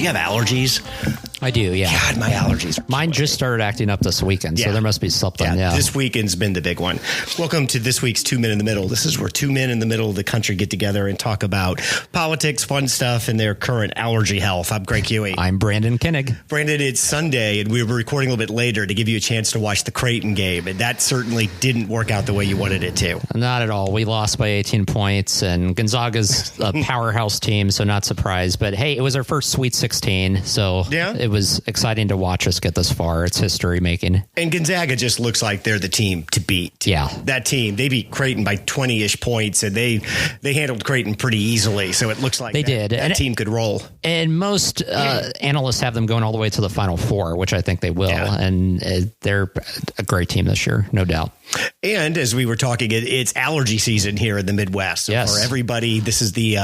you have allergies? I do, yeah. God, my allergies. Mine just started acting up this weekend, so there must be something. Yeah, this weekend's been the big one. Welcome to this week's 2 Men in the Middle. This is where two men in the middle of the country get together and talk about politics, fun stuff, and their current allergy health. I'm Greg Huey. I'm Brandon Koenig. Brandon, it's Sunday, and we were recording a little bit later to give you a chance to watch the Creighton game, and that certainly didn't work out the way you wanted it to. Not at all. We lost by 18 points, and Gonzaga's a powerhouse team, so not surprised. But hey, it was our first Sweet 16, so it was exciting to watch us get this far. It's history making. And Gonzaga just looks like they're the team to beat. Yeah. That team, they beat Creighton by 20-ish points, and they handled Creighton pretty easily, so it looks like that team could roll. And most analysts have them going all the way to the Final Four, which I think they will. Yeah. And they're a great team this year, no doubt. And as we were talking, it's allergy season here in the Midwest. So for everybody, this is the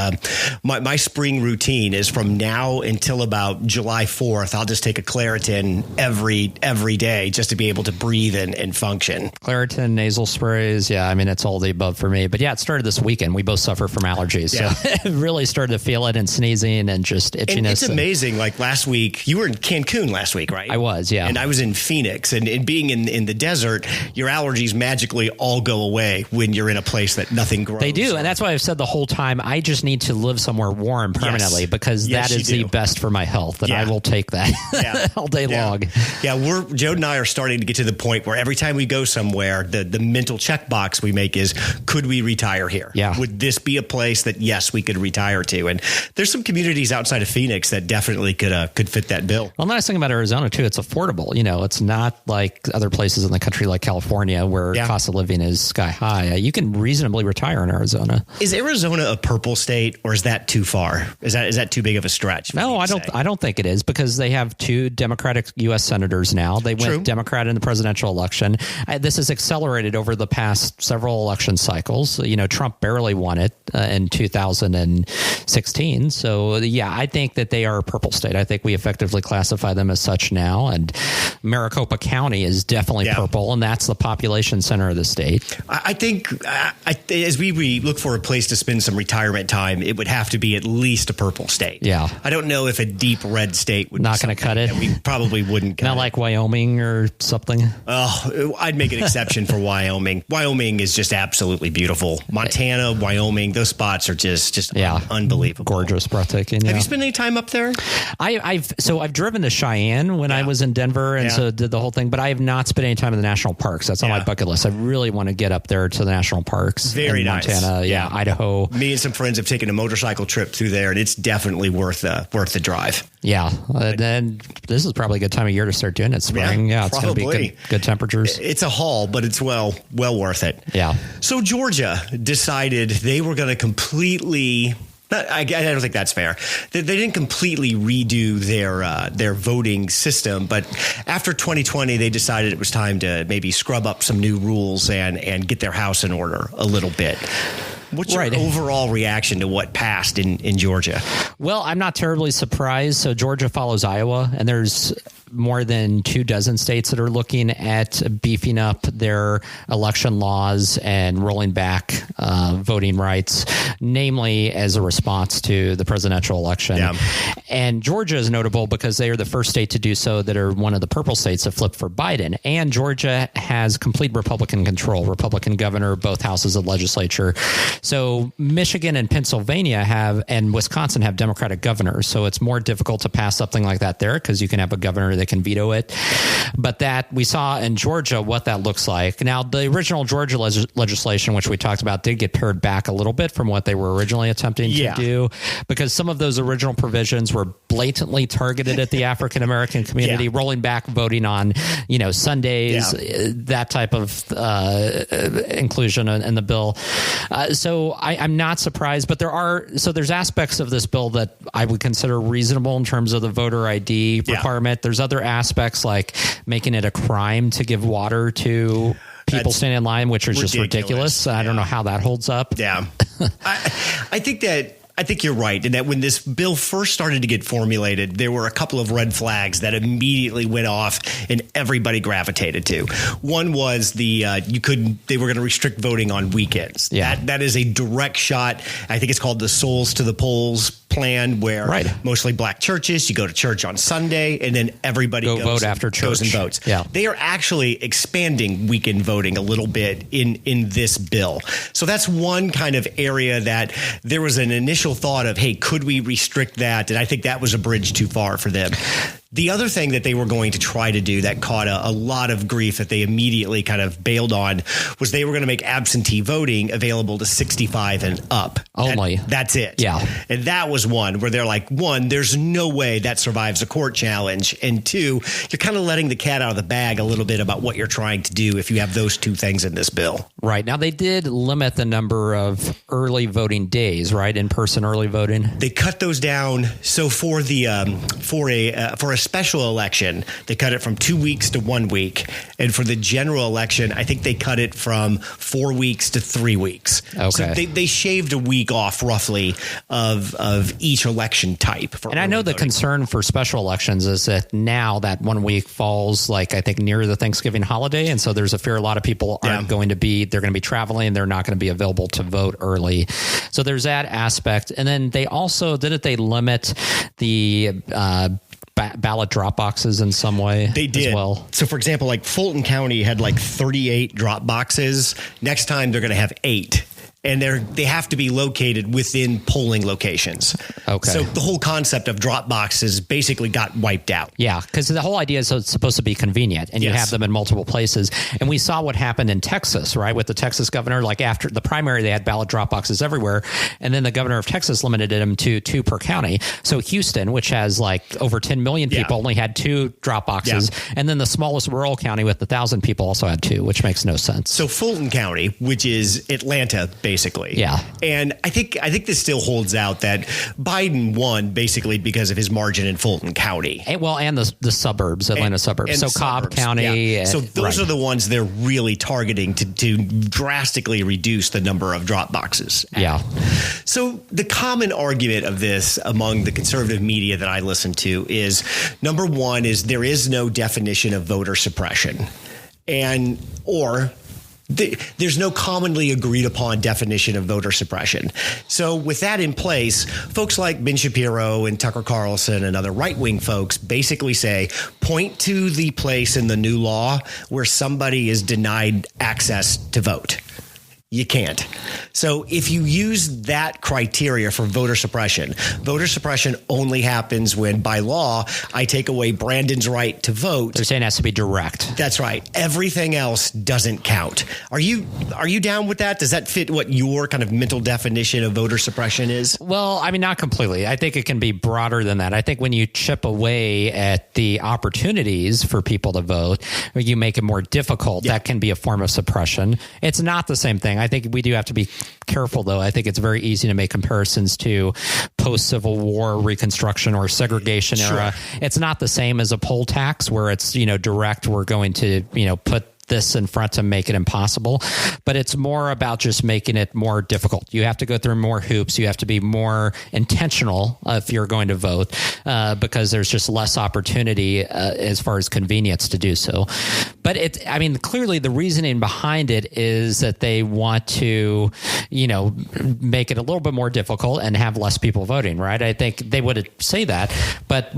my spring routine is from now until about July 4th. I'll just take a Claritin every day just to be able to breathe and function. Claritin, nasal sprays. Yeah, I mean, it's all the above for me. But yeah, it started this weekend. We both suffer from allergies. Yeah. So it really started to feel it and sneezing and just itchiness. And it's amazing. Like last week, you were in Cancun last week, right? I was, yeah. And I was in Phoenix. And being in the desert, your allergies magically all go away when you're in a place that nothing grows. They do. And that's why I've said the whole time, I just need to live somewhere warm permanently because that is the best for my health. And I will take that all day long. Yeah, Joe and I are starting to get to the point where every time we go somewhere, the mental checkbox we make is, could we retire here? Yeah. Would this be a place that, yes, we could retire to? And there's some communities outside of Phoenix that definitely could fit that bill. Well, the nice thing about Arizona, too, it's affordable. You know, it's not like other places in the country like California where cost of living is sky high. You can reasonably retire in Arizona. Is Arizona a purple state, or is that too far? Is that too big of a stretch? No, I don't think it is, because they have two Democratic U.S. senators now. They went Democrat in the presidential election. This has accelerated over the past several election cycles. You know, Trump barely won it in 2016. So, yeah, I think that they are a purple state. I think we effectively classify them as such now. And Maricopa County is definitely purple, and that's the population center of the state. I think as we look for a place to spend some retirement time, it would have to be at least a purple state. Yeah. I don't know if a deep red state would not going to cut it. We probably wouldn't cut Not like Wyoming or something. Oh, I'd make an exception for Wyoming. Wyoming is just absolutely beautiful. Montana, Wyoming, those spots are just unbelievable. Gorgeous, breathtaking. Have you spent any time up there? I've driven to Cheyenne when I was in Denver, and so did the whole thing, but I have not spent any time in the national parks. That's on my bucket list. I really want to get up there to the national parks. Very nice. Montana, Idaho. Me and some friends have taken a motorcycle trip through there, and it's definitely worth the drive. Yeah. Then this is probably a good time of year to start doing it. Spring. Yeah, it's going to be good temperatures. It's a haul, but it's well worth it. Yeah. So Georgia decided they were going to completely... I don't think that's fair. They didn't completely redo their voting system, but after 2020, they decided it was time to maybe scrub up some new rules and get their house in order a little bit. What's your overall reaction to what passed in Georgia? Well, I'm not terribly surprised. So Georgia follows Iowa, and there's more than 24 states that are looking at beefing up their election laws and rolling back voting rights, namely as a response to the presidential election. Yeah. And Georgia is notable because they are the first state to do so that are one of the purple states that flipped for Biden. And Georgia has complete Republican control, Republican governor, both houses of legislature. So Michigan and Pennsylvania and Wisconsin have Democratic governors. So it's more difficult to pass something like that there because you can have a governor that can veto it. But that we saw in Georgia what that looks like. Now, the original Georgia legislation, which we talked about, did get pared back a little bit from what they were originally attempting to do, because some of those original provisions were blatantly targeted at the African American community, rolling back voting on, Sundays, that type of inclusion in the bill. So I'm not surprised, but there's aspects of this bill that I would consider reasonable in terms of the voter ID requirement. There's other aspects like making it a crime to give water to people standing in line, which is just ridiculous. I don't know how that holds up. Yeah. I think you're right in that when this bill first started to get formulated, there were a couple of red flags that immediately went off and everybody gravitated to. One was they were going to restrict voting on weekends. Yeah. That is a direct shot. I think it's called the Souls to the Polls plan where Right. mostly black churches, you go to church on Sunday, and then everybody Go goes vote and, after goes and church. votes. Yeah. They are actually expanding weekend voting a little bit in this bill. So that's one kind of area that there was an initial thought of, hey, could we restrict that? And I think that was a bridge too far for them. The other thing that they were going to try to do that caught a lot of grief that they immediately kind of bailed on was they were going to make absentee voting available to 65 and up. Only. That's it. Yeah. And that was one where they're like, one, there's no way that survives a court challenge. And two, you're kind of letting the cat out of the bag a little bit about what you're trying to do if you have those two things in this bill. Right. Now, they did limit the number of early voting days, right? In-person early voting. They cut those down. So for a special election, they cut it from 2 weeks to 1 week. And for the general election, I think they cut it from 4 weeks to 3 weeks. Okay. So they shaved a week off roughly of each election type. And I know the concern for special elections is that now that 1 week falls, like, I think near the Thanksgiving holiday. And so there's a fear a lot of people aren't going to be, they're going to be traveling. They're not going to be available to vote early. So there's that aspect. And then they also, didn't they limit the, ballot drop boxes in some way? They did. As well. So, for example, like Fulton County had like 38 drop boxes. Next time they're going to have 8. And they have to be located within polling locations. Okay. So the whole concept of drop boxes basically got wiped out. Yeah, because the whole idea is it's supposed to be convenient, and you Yes. have them in multiple places. And we saw what happened in Texas, right, with the Texas governor. Like after the primary, they had ballot drop boxes everywhere, and then the governor of Texas limited them to 2 per county. So Houston, which has like over 10 million people, only had 2 drop boxes, and then the smallest rural county with 1,000 people also had 2, which makes no sense. So Fulton County, which is Atlanta, basically. Yeah. And I think this still holds out that Biden won basically because of his margin in Fulton County. And the suburbs, Atlanta suburbs. And So the Cobb suburbs, County. yeah. So those are the ones they're really targeting to drastically reduce the number of drop boxes. Yeah. So the common argument of this among the conservative media that I listen to is, number one, is there is no definition of voter suppression. There's no commonly agreed upon definition of voter suppression. So with that in place, folks like Ben Shapiro and Tucker Carlson and other right-wing folks basically say, point to the place in the new law where somebody is denied access to vote. You can't. So if you use that criteria for voter suppression only happens when, by law, I take away Brandon's right to vote. They're saying it has to be direct. That's right. Everything else doesn't count. Are you down with that? Does that fit what your kind of mental definition of voter suppression is? Well, I mean, not completely. I think it can be broader than that. I think when you chip away at the opportunities for people to vote, or you make it more difficult, that can be a form of suppression. It's not the same thing. I think we do have to be careful, though. I think it's very easy to make comparisons to post-Civil War Reconstruction or segregation era. It's not the same as a poll tax where it's, direct. We're going to, put this in front to make it impossible, but it's more about just making it more difficult. You have to go through more hoops. You have to be more intentional if you're going to vote because there's just less opportunity as far as convenience to do so. But clearly the reasoning behind it is that they want to, make it a little bit more difficult and have less people voting, right? I think they would say that, but,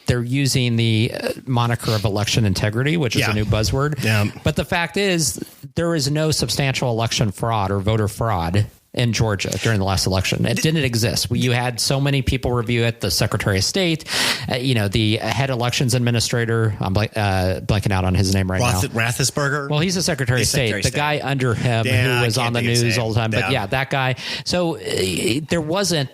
they're using the moniker of election integrity, which is a new buzzword. Yeah. But the fact is, there is no substantial election fraud or voter fraud in Georgia during the last election. It didn't exist. You had so many people review it. The Secretary of State, the head elections administrator, I'm blanking out on his name right now. Roethlisberger? Well, he's the Secretary of State. The guy under him who was on the news all the time. But that guy. So there wasn't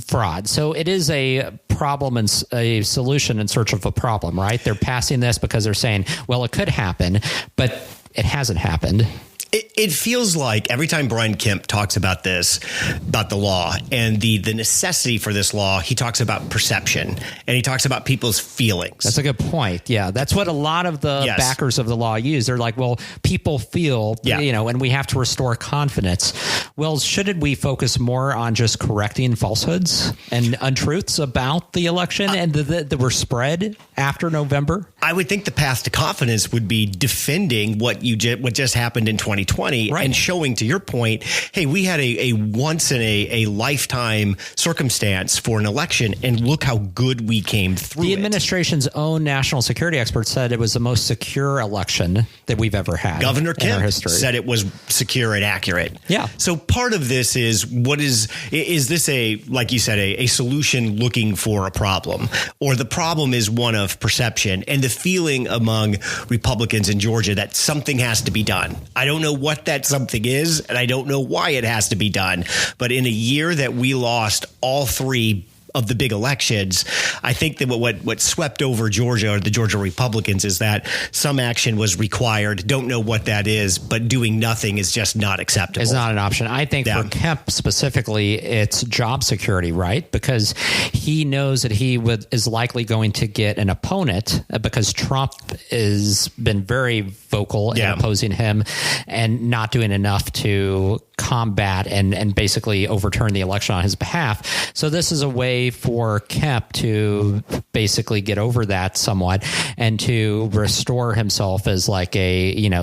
fraud. So it is a problem and a solution in search of a problem, right? They're passing this because they're saying, well, it could happen, but it hasn't happened. It feels like every time Brian Kemp talks about this, about the law and the necessity for this law, he talks about perception and he talks about people's feelings. That's a good point. Yeah, that's what a lot of the backers of the law use. They're like, well, people feel, and we have to restore confidence. Well, shouldn't we focus more on just correcting falsehoods and untruths about the election and that were spread after November? I would think the path to confidence would be defending what just happened in 2020 and showing, to your point, hey, we had a once in a lifetime circumstance for an election, and look how good we came through. The administration's own national security expert said it was the most secure election that we've ever had. Governor in our Kemp history said it was secure and accurate. Yeah. So part of this is is this like you said, a solution looking for a problem, or the problem is one of perception and the feeling among Republicans in Georgia that something has to be done. I don't know what that something is, and I don't know why it has to be done. But in a year that we lost all three of the big elections, I think that what swept over Georgia, or the Georgia Republicans, is that some action was required. Don't know what that is, but doing nothing is just not acceptable. It's not an option. I think for Kemp specifically, it's job security, right? Because he knows that he is likely going to get an opponent, because Trump has been very vocal in opposing him and not doing enough to combat and basically overturn the election on his behalf. So this is a way for Kemp to basically get over that somewhat and to restore himself as like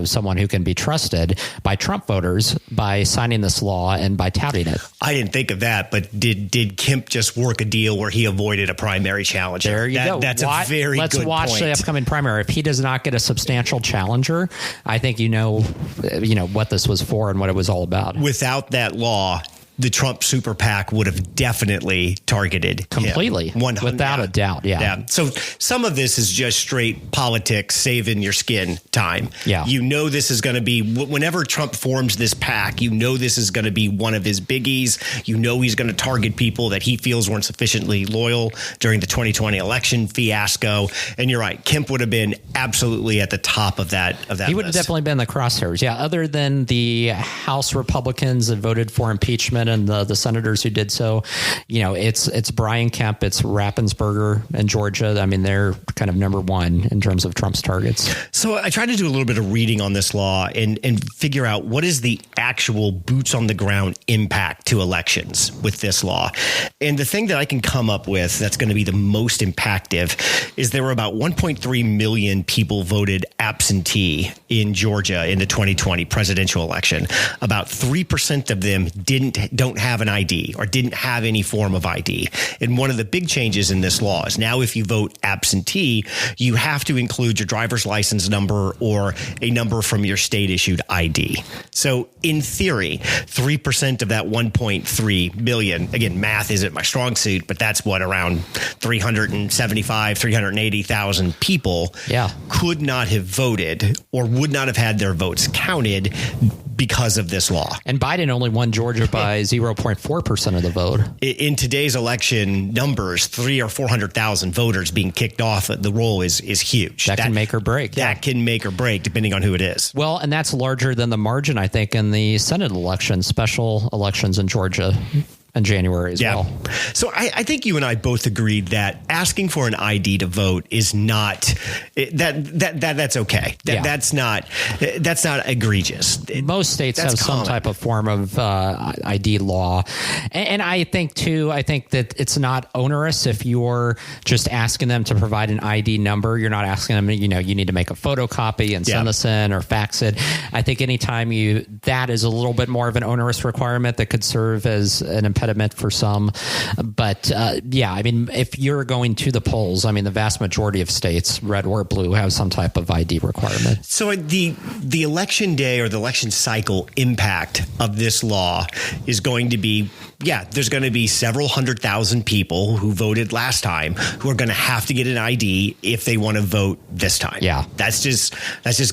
someone who can be trusted by Trump voters by signing this law and by touting it. I didn't think of that, but did Kemp just work a deal where he avoided a primary challenger? There you go. That's a very good point. Let's watch the upcoming primary. If he does not get a substantial challenger, I think you know what this was for and what it was all about. Without that law, the Trump super PAC would have definitely targeted completely, him. without a doubt. Yeah. So some of this is just straight politics, saving your skin time. Yeah. This is going to be, whenever Trump forms this PAC, this is going to be one of his biggies. He's going to target people that he feels weren't sufficiently loyal during the 2020 election fiasco. And you're right, Kemp would have been absolutely at the top of that. He would have definitely been the crosshairs. Yeah. Other than the House Republicans that voted for impeachment and the senators who did so, it's Brian Kemp, it's Raffensperger in Georgia. I mean, they're kind of number one in terms of Trump's targets. So I tried to do a little bit of reading on this law and figure out what is the actual boots on the ground impact to elections with this law. And the thing that I can come up with that's going to be the most impactful is there were about 1.3 million people voted absentee in Georgia in the 2020 presidential election. About 3% of them don't have an ID or didn't have any form of ID. And one of the big changes in this law is now if you vote absentee, you have to include your driver's license number or a number from your state issued ID. So in theory, 3% of that 1.3 million, again, math isn't my strong suit, but that's around 380,000 people could not have voted or would not have had their votes counted because of this law. And Biden only won Georgia by 0.4% of the vote. In today's election numbers, 300,000 or 400,000 voters being kicked off the roll is huge. That can make or break. That can make or break depending on who it is. Well, and that's larger than the margin, I think, in the Senate election, special elections in Georgia in January as well. So I think you and I both agreed that asking for an ID to vote is not that's okay. That's not egregious. Most states have some type of form of ID law, and I think that it's not onerous if you're just asking them to provide an ID number. You're not asking them, you need to make a photocopy and send this in or fax it. I think anytime that is a little bit more of an onerous requirement that could serve as an impediment for some. But if you're going to the polls, the vast majority of states, red or blue, have some type of ID requirement. So the election day or the election cycle impact of this law is going to be, there's going to be several 100,000 people who voted last time who are going to have to get an ID if they want to vote this time. Yeah. That's just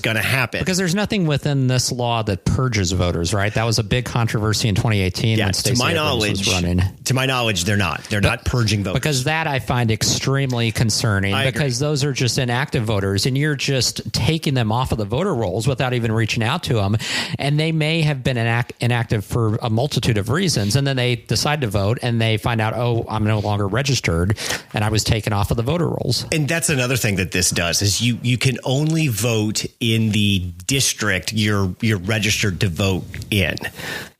going to happen. Because there's nothing within this law that purges voters, right? That was a big controversy in 2018 when Stacey Abrams was running. To my knowledge, they're not. They're not purging voters. Because that I find extremely concerning because those are just inactive voters and you're just taking them off of the voter rolls without even reaching out to them. And they may have been inactive for a multitude of reasons. And then they decide to vote and they find out, I'm no longer registered and I was taken off of the voter rolls. And that's another thing that this does is you can only vote in the district you're registered to vote in.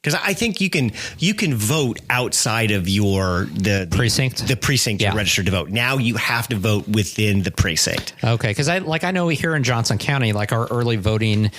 Because I think you can vote outside of the precinct, you're registered to vote. Now you have to vote within the precinct. Okay, because I know here in Johnson County, like our early voting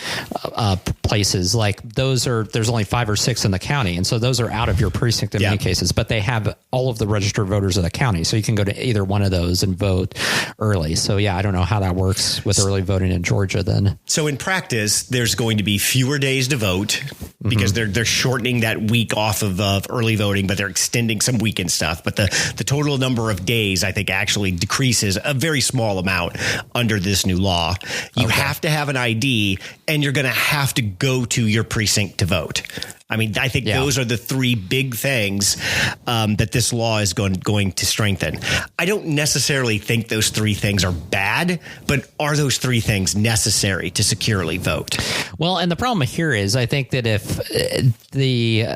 places, like there's only 5 or 6 in the county, and so those are out of your precinct in many cases. But they have all of the registered voters of the county, so you can go to either one of those and vote early. So I don't know how that works with early voting in Georgia then. So in practice, there's going to be fewer days to vote because they're shortening that week off of early voting, but they're extending some weekend stuff. But the total number of days, I think, actually decreases a very small amount under this new law. You have to have an ID, and you're going to have to go to your precinct to vote. I mean, I think those are the 3 big things that this law is going to strengthen. I don't necessarily think those 3 things are bad, but are those 3 things necessary to securely vote? Well, and the problem here is I think that if the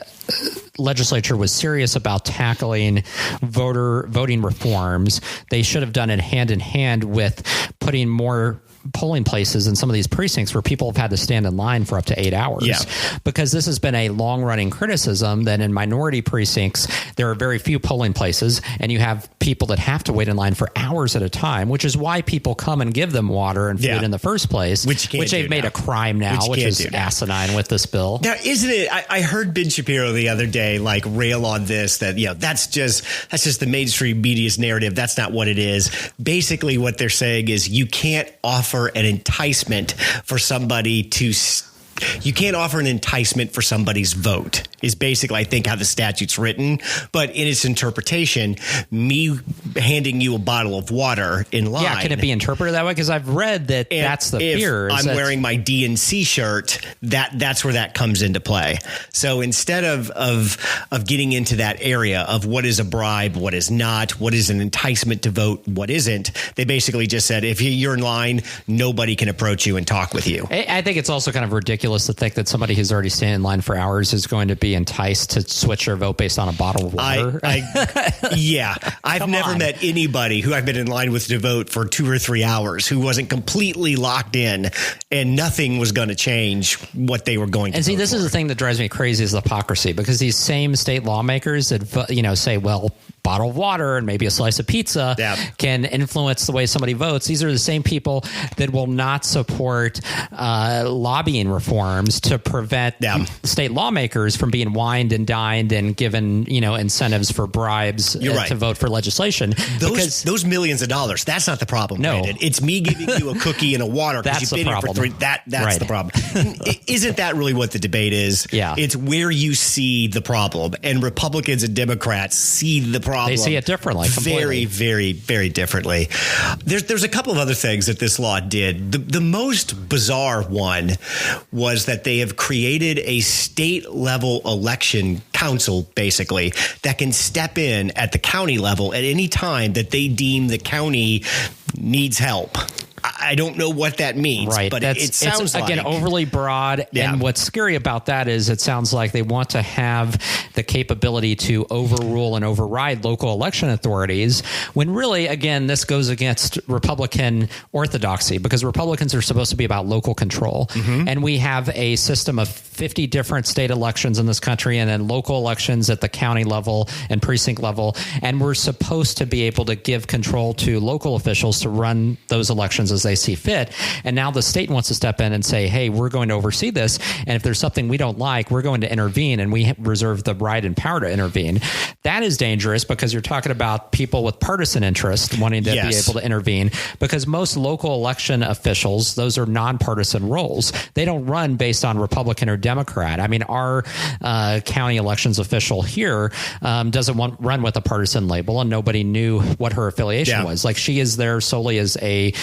legislature was serious about tackling voting reforms, they should have done it hand in hand with putting more polling places in some of these precincts where people have had to stand in line for up to 8 hours. Yeah. Because this has been a long-running criticism that in minority precincts, there are very few polling places, and you have people that have to wait in line for hours at a time, which is why people come and give them water and food in the first place, which they've made a crime now, which is asinine with this bill. Now, isn't it? I heard Ben Shapiro the other day rail on this, that that's just the mainstream media's narrative. That's not what it is. Basically, what they're saying is you can't offer an enticement for somebody to you can't offer an enticement for somebody's vote is basically, I think, how the statute's written. But in its interpretation, me handing you a bottle of water in line. Yeah, can it be interpreted that way? Because I've read that that's the fear. I'm wearing my DNC shirt, that's where that comes into play. So instead of getting into that area of what is a bribe, what is not, what is an enticement to vote, what isn't, they basically just said, if you're in line, nobody can approach you and talk with you. I think it's also kind of ridiculous to think that somebody who's already standing in line for hours is going to be enticed to switch their vote based on a bottle of water. I've never met anybody who I've been in line with to vote for 2 or 3 hours who wasn't completely locked in and nothing was going to change what they were going to And see, this for. is the thing that drives me crazy is the hypocrisy, because these same state lawmakers that, say, well, bottle of water and maybe a slice of pizza can influence the way somebody votes. These are the same people that will not support lobbying reforms to prevent state lawmakers from being wined and dined and given, incentives for bribes to vote for legislation. Those millions of dollars, that's not the problem. No, Brandon. It's me giving you a cookie and a water. That's the problem. That's the problem. Isn't that really what the debate is? Yeah. It's where you see the problem, and Republicans and Democrats see the problem. They see it differently. Very, very, very differently. There's a couple of other things that this law did. The most bizarre one was that they have created a state level election council, basically, that can step in at the county level at any time that they deem the county needs help. I don't know what that means, but it sounds like, again, overly broad. Yeah. And what's scary about that is it sounds like they want to have the capability to overrule and override local election authorities, when really, again, this goes against Republican orthodoxy, because Republicans are supposed to be about local control. Mm-hmm. And we have a system of 50 different state elections in this country, and then local elections at the county level and precinct level. And we're supposed to be able to give control to local officials to run those elections as they see fit. And now the state wants to step in and say, hey, we're going to oversee this. And if there's something we don't like, we're going to intervene, and we reserve the right and power to intervene. That is dangerous, because you're talking about people with partisan interest wanting to be able to intervene, because most local election officials, those are nonpartisan roles. They don't run based on Republican or Democrat. I mean, our county elections official here doesn't run with a partisan label, and nobody knew what her affiliation was. Like, she is there solely as a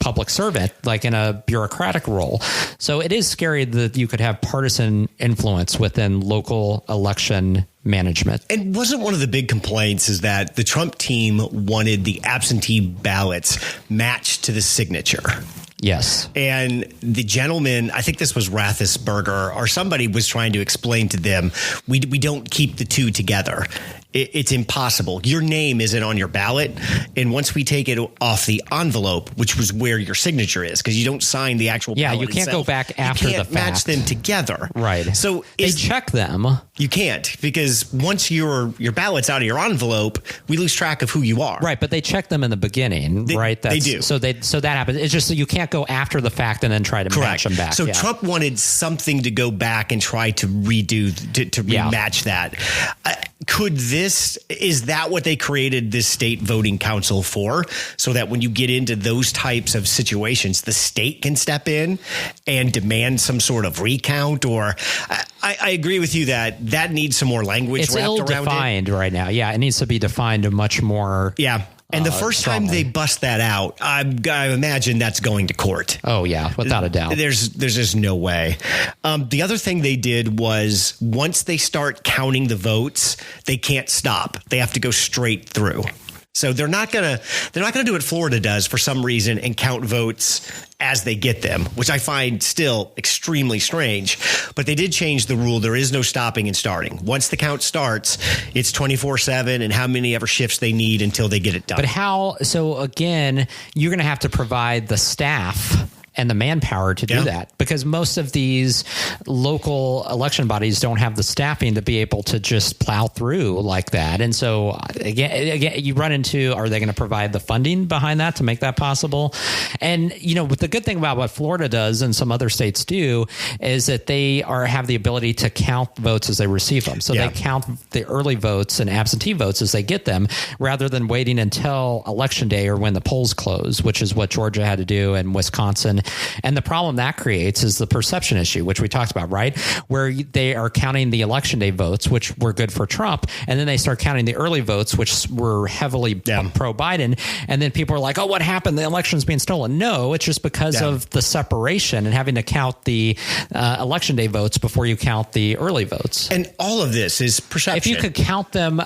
public servant, like in a bureaucratic role. So it is scary that you could have partisan influence within local election management. And wasn't one of the big complaints is that the Trump team wanted the absentee ballots matched to the signature? Yes. And the gentleman, I think this was Rathesberger, or somebody was trying to explain to them, we don't keep the two together. it's impossible. Your name isn't on your ballot. And once we take it off the envelope, which was where your signature is, because you don't sign the actual ballot you can't itself, go back after the fact. You can't match them together. Right. So they check them. You can't, because once your ballot's out of your envelope, we lose track of who you are. Right, but they check them in the beginning, right? They do. So that happens. It's just that you can't go after the fact and then try to match them back. So Trump wanted something to go back and try to redo, to rematch that. Is that what they created this state voting council for? So that when you get into those types of situations, the state can step in and demand some sort of recount? Or I agree with you that needs some more language it's wrapped around it. Ill-defined right now. Yeah, it needs to be defined much more. Yeah. And the first time they bust that out, I imagine that's going to court. Oh, yeah, without a doubt. There's just no way. The other thing they did was once they start counting the votes, they can't stop. They have to go straight through. So they're not gonna do what Florida does for some reason and count votes as they get them, which I find still extremely strange. But they did change the rule. There is no stopping and starting. Once the count starts, it's 24/7 and how many ever shifts they need until they get it done. But how? So again, you're going to have to provide the staff and the manpower to do that, because most of these local election bodies don't have the staffing to be able to just plow through like that. And so again, you run into, are they going to provide the funding behind that to make that possible? And, but the good thing about what Florida does and some other states do is that they have the ability to count votes as they receive them. So they count the early votes and absentee votes as they get them, rather than waiting until election day or when the polls close, which is what Georgia had to do and Wisconsin. And the problem that creates is the perception issue, which we talked about, right? Where they are counting the election day votes, which were good for Trump. And then they start counting the early votes, which were heavily pro Biden. And then people are like, oh, what happened? The election's being stolen. No, it's just because of the separation and having to count the election day votes before you count the early votes. And all of this is perception. If you could count them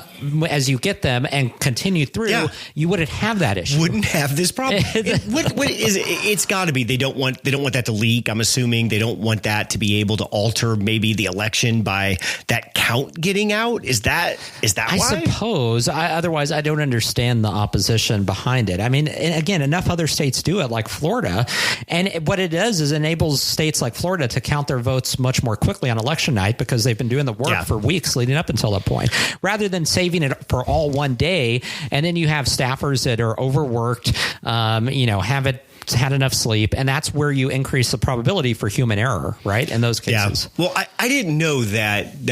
as you get them and continue through, you wouldn't have that issue. Wouldn't have this problem. It's got to be. They don't want that to leak. I'm assuming they don't want that to be able to alter maybe the election by that count getting out. Is that why? I suppose. Otherwise, I don't understand the opposition behind it. I mean, again, enough other states do it, like Florida. And what it does is enables states like Florida to count their votes much more quickly on election night, because they've been doing the work for weeks leading up until that point, rather than saving it for all one day. And then you have staffers that are overworked, haven't had enough sleep, and that's where you increase the probability for human error, right? In those cases. Yeah. Well, I didn't know that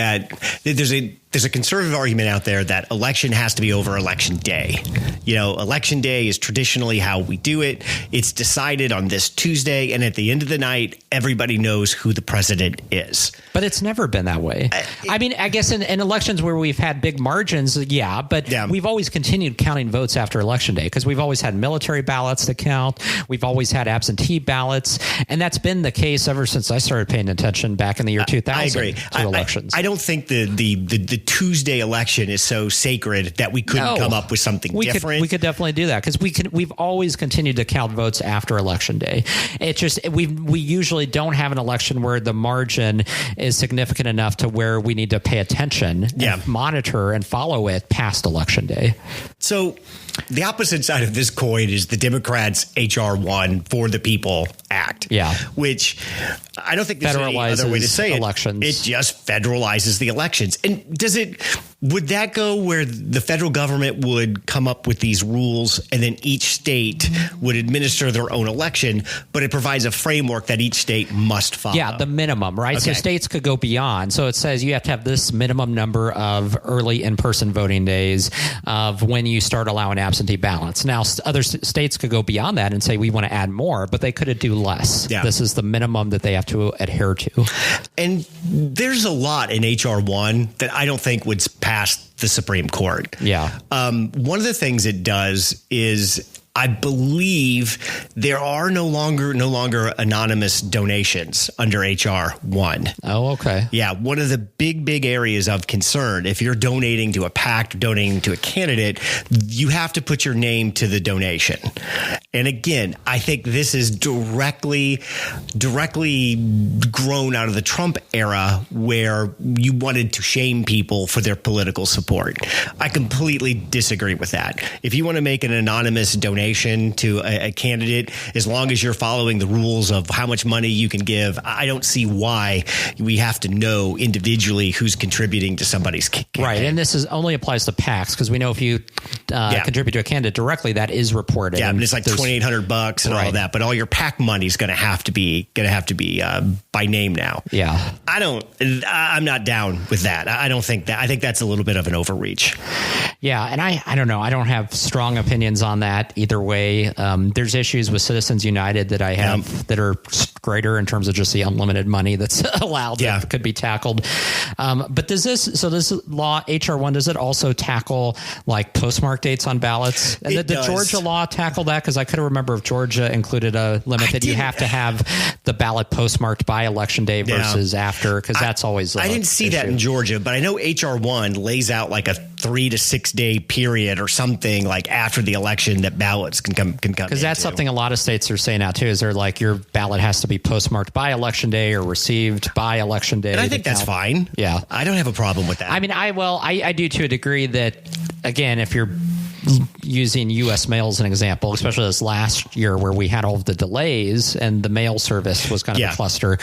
there's a conservative argument out there that election has to be over election day. Election day is traditionally how we do it. It's decided on this Tuesday, and at the end of the night, everybody knows who the president is. But it's never been that way. I mean, I guess in elections where we've had big margins, but we've always continued counting votes after election day, because we've always had military ballots to count. We've always had absentee ballots, and that's been the case ever since I started paying attention back in the year 2000. I agree. To elections. I don't think the Tuesday election is so sacred that we couldn't come up with something different. We could definitely do that, because we've always continued to count votes after election day. It's just we usually don't have an election where the margin is significant enough to where we need to pay attention, and monitor and follow it past election day. So the opposite side of this coin is the Democrats' H.R. 1 For the People Act, which I don't think there's any other way to say elections. It just federalizes the elections. And would that go where the federal government would come up with these rules and then each state would administer their own election, but it provides a framework that each state must follow? Yeah, the minimum, right? Okay. So states could go beyond. So it says you have to have this minimum number of early in-person voting days of when you start allowing absentee ballots. Now, other states could go beyond that and say we want to add more, but they could do less. Yeah. This is the minimum that they have to adhere to. And there's a lot in H.R. 1 that I don't think would pass the Supreme Court. Yeah. One of the things it does is I believe there are no longer anonymous donations under HR 1. Oh, okay. Yeah, one of the big areas of concern, if you're donating to a PAC, donating to a candidate, you have to put your name to the donation. And again, I think this is directly grown out of the Trump era, where you wanted to shame people for their political support. I completely disagree with that. If you want to make an anonymous donation to a candidate, as long as you're following the rules of how much money you can give, I don't see why we have to know individually who's contributing to somebody's campaign. Right, and this only applies to PACs, because we know if you contribute to a candidate directly, that is reported. Yeah, and it's like $2,800 and all of that, but all your PAC money is going to have to be by name now. Yeah, I'm not down with that. I don't think that. I think that's a little bit of an overreach. Yeah, and I don't know. I don't have strong opinions on that either way. There's issues with Citizens United that I have that are greater in terms of just the unlimited money that's allowed that could be tackled. But this law, HR 1, does it also tackle like postmark dates on ballots? And the Georgia law tackle that? Because I couldn't remember if Georgia included a limit that you have to have the ballot postmarked by election day versus after, because that's always I didn't see that in Georgia, but I know HR 1 lays out like a 3 to 6 day period or something like after the election that ballots can come because that's something a lot of states are saying now too, is they're like, your ballot has to be postmarked by election day or received by election day. And I think that's fine. Yeah, I don't have a problem with that. I mean, I do to a degree that, again, if you're using U.S. mail as an example, especially this last year where we had all of the delays and the mail service was kind of a cluster.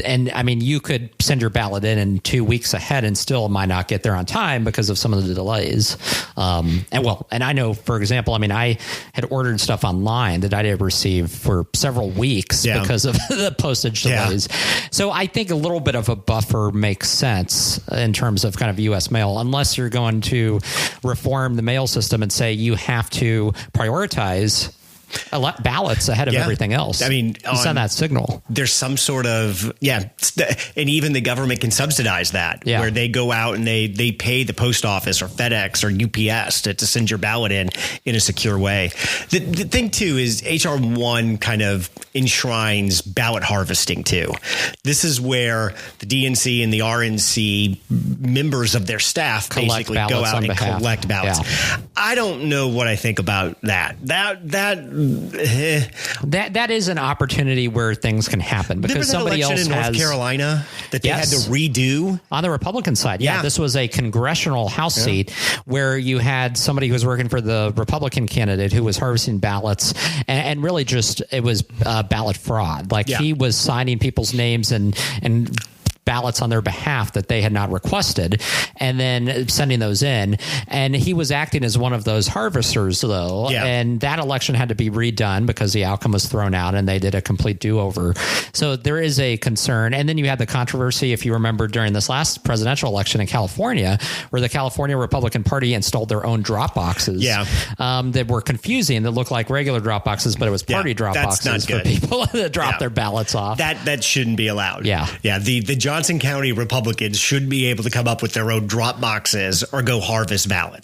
And I mean, you could send your ballot in 2 weeks ahead and still might not get there on time because of some of the delays. And I know, for example, I mean, I had ordered stuff online that I didn't receive for several weeks because of the postage delays. So I think a little bit of a buffer makes sense in terms of kind of U.S. mail, unless you're going to reform the mail system and say you have to prioritize ballots ahead of everything else. I mean, send that signal. There's some sort of, and even the government can subsidize that, where they go out and they pay the post office or FedEx or UPS to send your ballot in a secure way. The thing too is HR 1 kind of enshrines ballot harvesting too. This is where the DNC and the RNC members of their staff basically go out and collect ballots. Yeah. I don't know what I think about that. That is an opportunity where things can happen, because somebody else in North Carolina that they had to redo on the Republican side. Yeah, this was a congressional House seat where you had somebody who was working for the Republican candidate who was harvesting ballots, and really just it was ballot fraud. Like he was signing people's names and ballots on their behalf that they had not requested, and then sending those in. And he was acting as one of those harvesters, though. Yeah. And that election had to be redone because the outcome was thrown out and they did a complete do-over. So there is a concern. And then you had the controversy, if you remember, during this last presidential election in California, where the California Republican Party installed their own drop boxes that were confusing, that looked like regular drop boxes, but it was party drop boxes for people to drop their ballots off. That shouldn't be allowed. Yeah. Yeah. The Johnson County Republicans should be able to come up with their own drop boxes or go harvest ballots.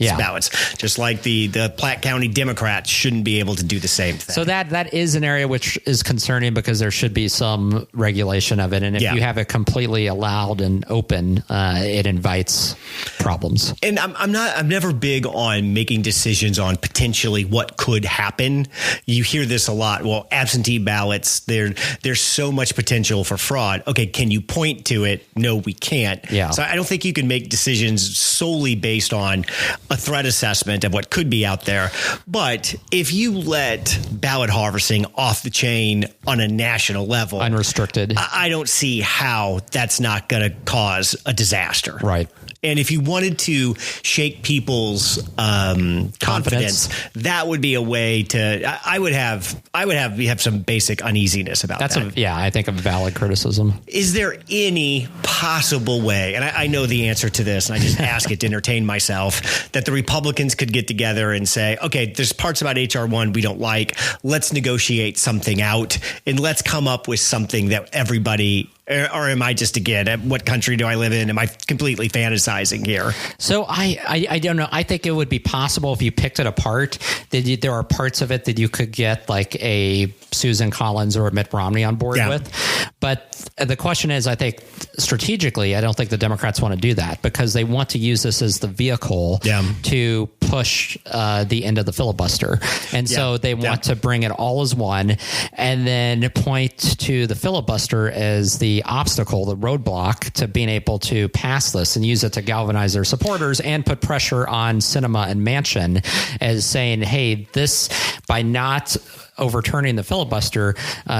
Just like the Platte County Democrats shouldn't be able to do the same thing. So that is an area which is concerning, because there should be some regulation of it. And if you have it completely allowed and open, it invites problems. And I'm never big on making decisions on potentially what could happen. You hear this a lot. Well, absentee ballots, there's so much potential for fraud. Okay, can you point to it? No, we can't. Yeah. So I don't think you can make decisions solely based on a threat assessment of what could be out there. But if you let ballot harvesting off the chain on a national level, unrestricted, I don't see how that's not going to cause a disaster. Right. And if you wanted to shake people's confidence, that would be a way to. I would have some basic uneasiness about that. I think a valid criticism. Is there any possible way? And I know the answer to this, and I just ask it to entertain myself, that the Republicans could get together and say, okay, there's parts about HR 1 we don't like. Let's negotiate something out, and let's come up with something that everybody Or am I just, again, what country do I live in? Am I completely fantasizing here? So I don't know. I think it would be possible if you picked it apart. There are parts of it that you could get like a Susan Collins or a Mitt Romney on board with. But the question is, I think strategically, I don't think the Democrats want to do that because they want to use this as the vehicle to push the end of the filibuster. And so they want to bring it all as one and then point to the filibuster as the obstacle, the roadblock to being able to pass this and use it to galvanize their supporters and put pressure on Sinema and Manchin as saying, hey, this by not overturning the filibuster,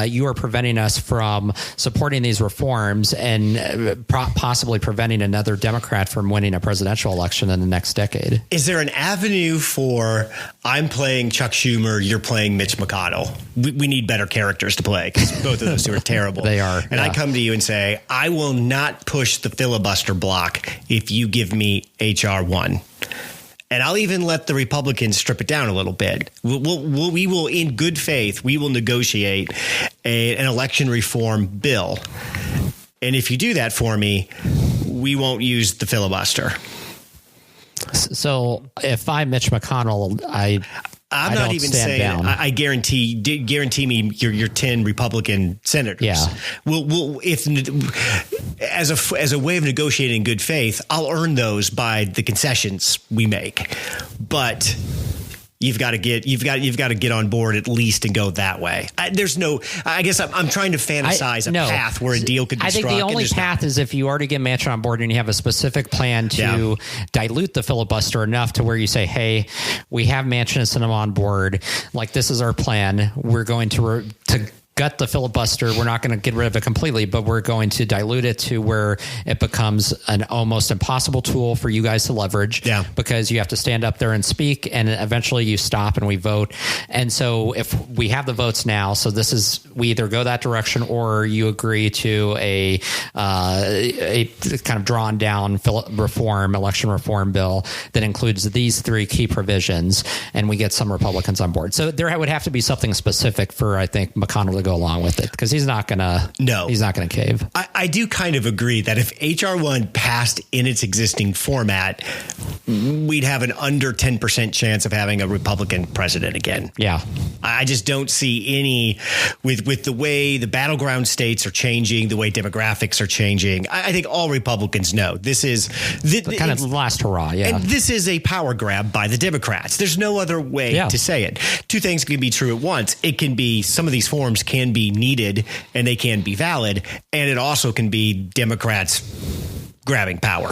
you are preventing us from supporting these reforms and possibly preventing another Democrat from winning a presidential election in the next decade. Is there an avenue for I'm playing Chuck Schumer, you're playing Mitch McConnell? We need better characters to play because both of those two are terrible. They are. And I come to you and say, I will not push the filibuster block if you give me H.R. 1. And I'll even let the Republicans strip it down a little bit. We will, in good faith, we will negotiate an election reform bill. And if you do that for me, we won't use the filibuster. So if I'm Mitch McConnell, I'm not even saying I guarantee me your 10 Republican senators. Yeah. We'll if as a way of negotiating in good faith, I'll earn those by the concessions we make. But you've got to get on board at least and go that way. I guess I'm trying to fantasize a path where a deal could be struck. I think the only path is if you already get Manchin on board and you have a specific plan to dilute the filibuster enough to where you say, hey, we have Manchin and Sinema on board. Like, this is our plan. We're going to gut the filibuster. We're not going to get rid of it completely, but we're going to dilute it to where it becomes an almost impossible tool for you guys to leverage because you have to stand up there and speak and eventually you stop and we vote. And so if we have the votes now, so we either go that direction or you agree to a kind of drawn down election reform bill that includes these three key provisions and we get some Republicans on board. So there would have to be something specific for, I think, McConnell to go along with it because he's not going to cave. I do kind of agree that if H.R. 1 passed in its existing format, we'd have an under 10% chance of having a Republican president again. Yeah. I just don't see any with the way the battleground states are changing, the way demographics are changing. I think all Republicans know this is kind of the last hurrah. Yeah. And this is a power grab by the Democrats. There's no other way to say it. Two things can be true at once. It can be some of these forms can be needed and they can be valid. And it also can be Democrats grabbing power.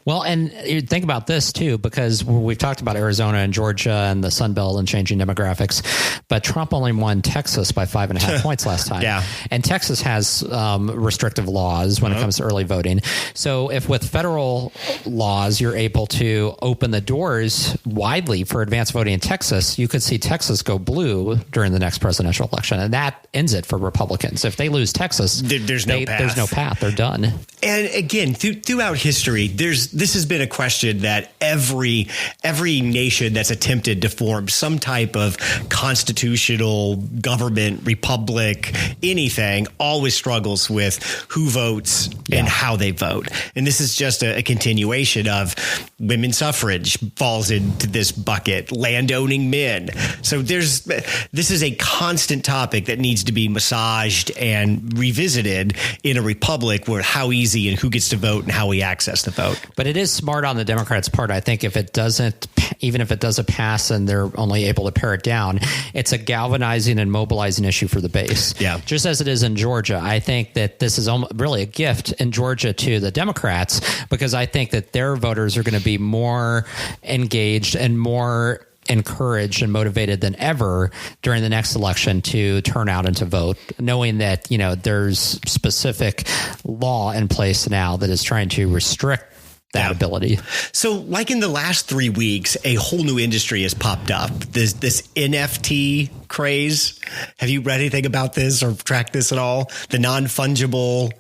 Well, and you think about this too, because we've talked about Arizona and Georgia and the Sun Belt and changing demographics, but Trump only won Texas by 5.5 points last time. Yeah. And Texas has restrictive laws when it comes to early voting. So if with federal laws, you're able to open the doors widely for advanced voting in Texas, you could see Texas go blue during the next presidential election. And that ends it for Republicans. If they lose Texas, there's no path. They're done. And again, throughout history, this has been a question that every nation that's attempted to form some type of constitutional government, republic, anything, always struggles with who votes and how they vote. And this is just a continuation of women's suffrage falls into this bucket, landowning men. So this is a constant topic that needs to be massaged and revisited in a republic where how easy and who gets to vote and how we access the vote. But it is smart on the Democrats' part. I think if it doesn't, even if it doesn't pass and they're only able to pare it down, it's a galvanizing and mobilizing issue for the base. Yeah. Just as it is in Georgia. I think that this is really a gift in Georgia to the Democrats because I think that their voters are going to be more engaged and more encouraged and motivated than ever during the next election to turn out and to vote, knowing that, there's specific law in place now that is trying to restrict that ability. So like in the last 3 weeks, a whole new industry has popped up. This NFT craze. Have you read anything about this or tracked this at all? The non-fungible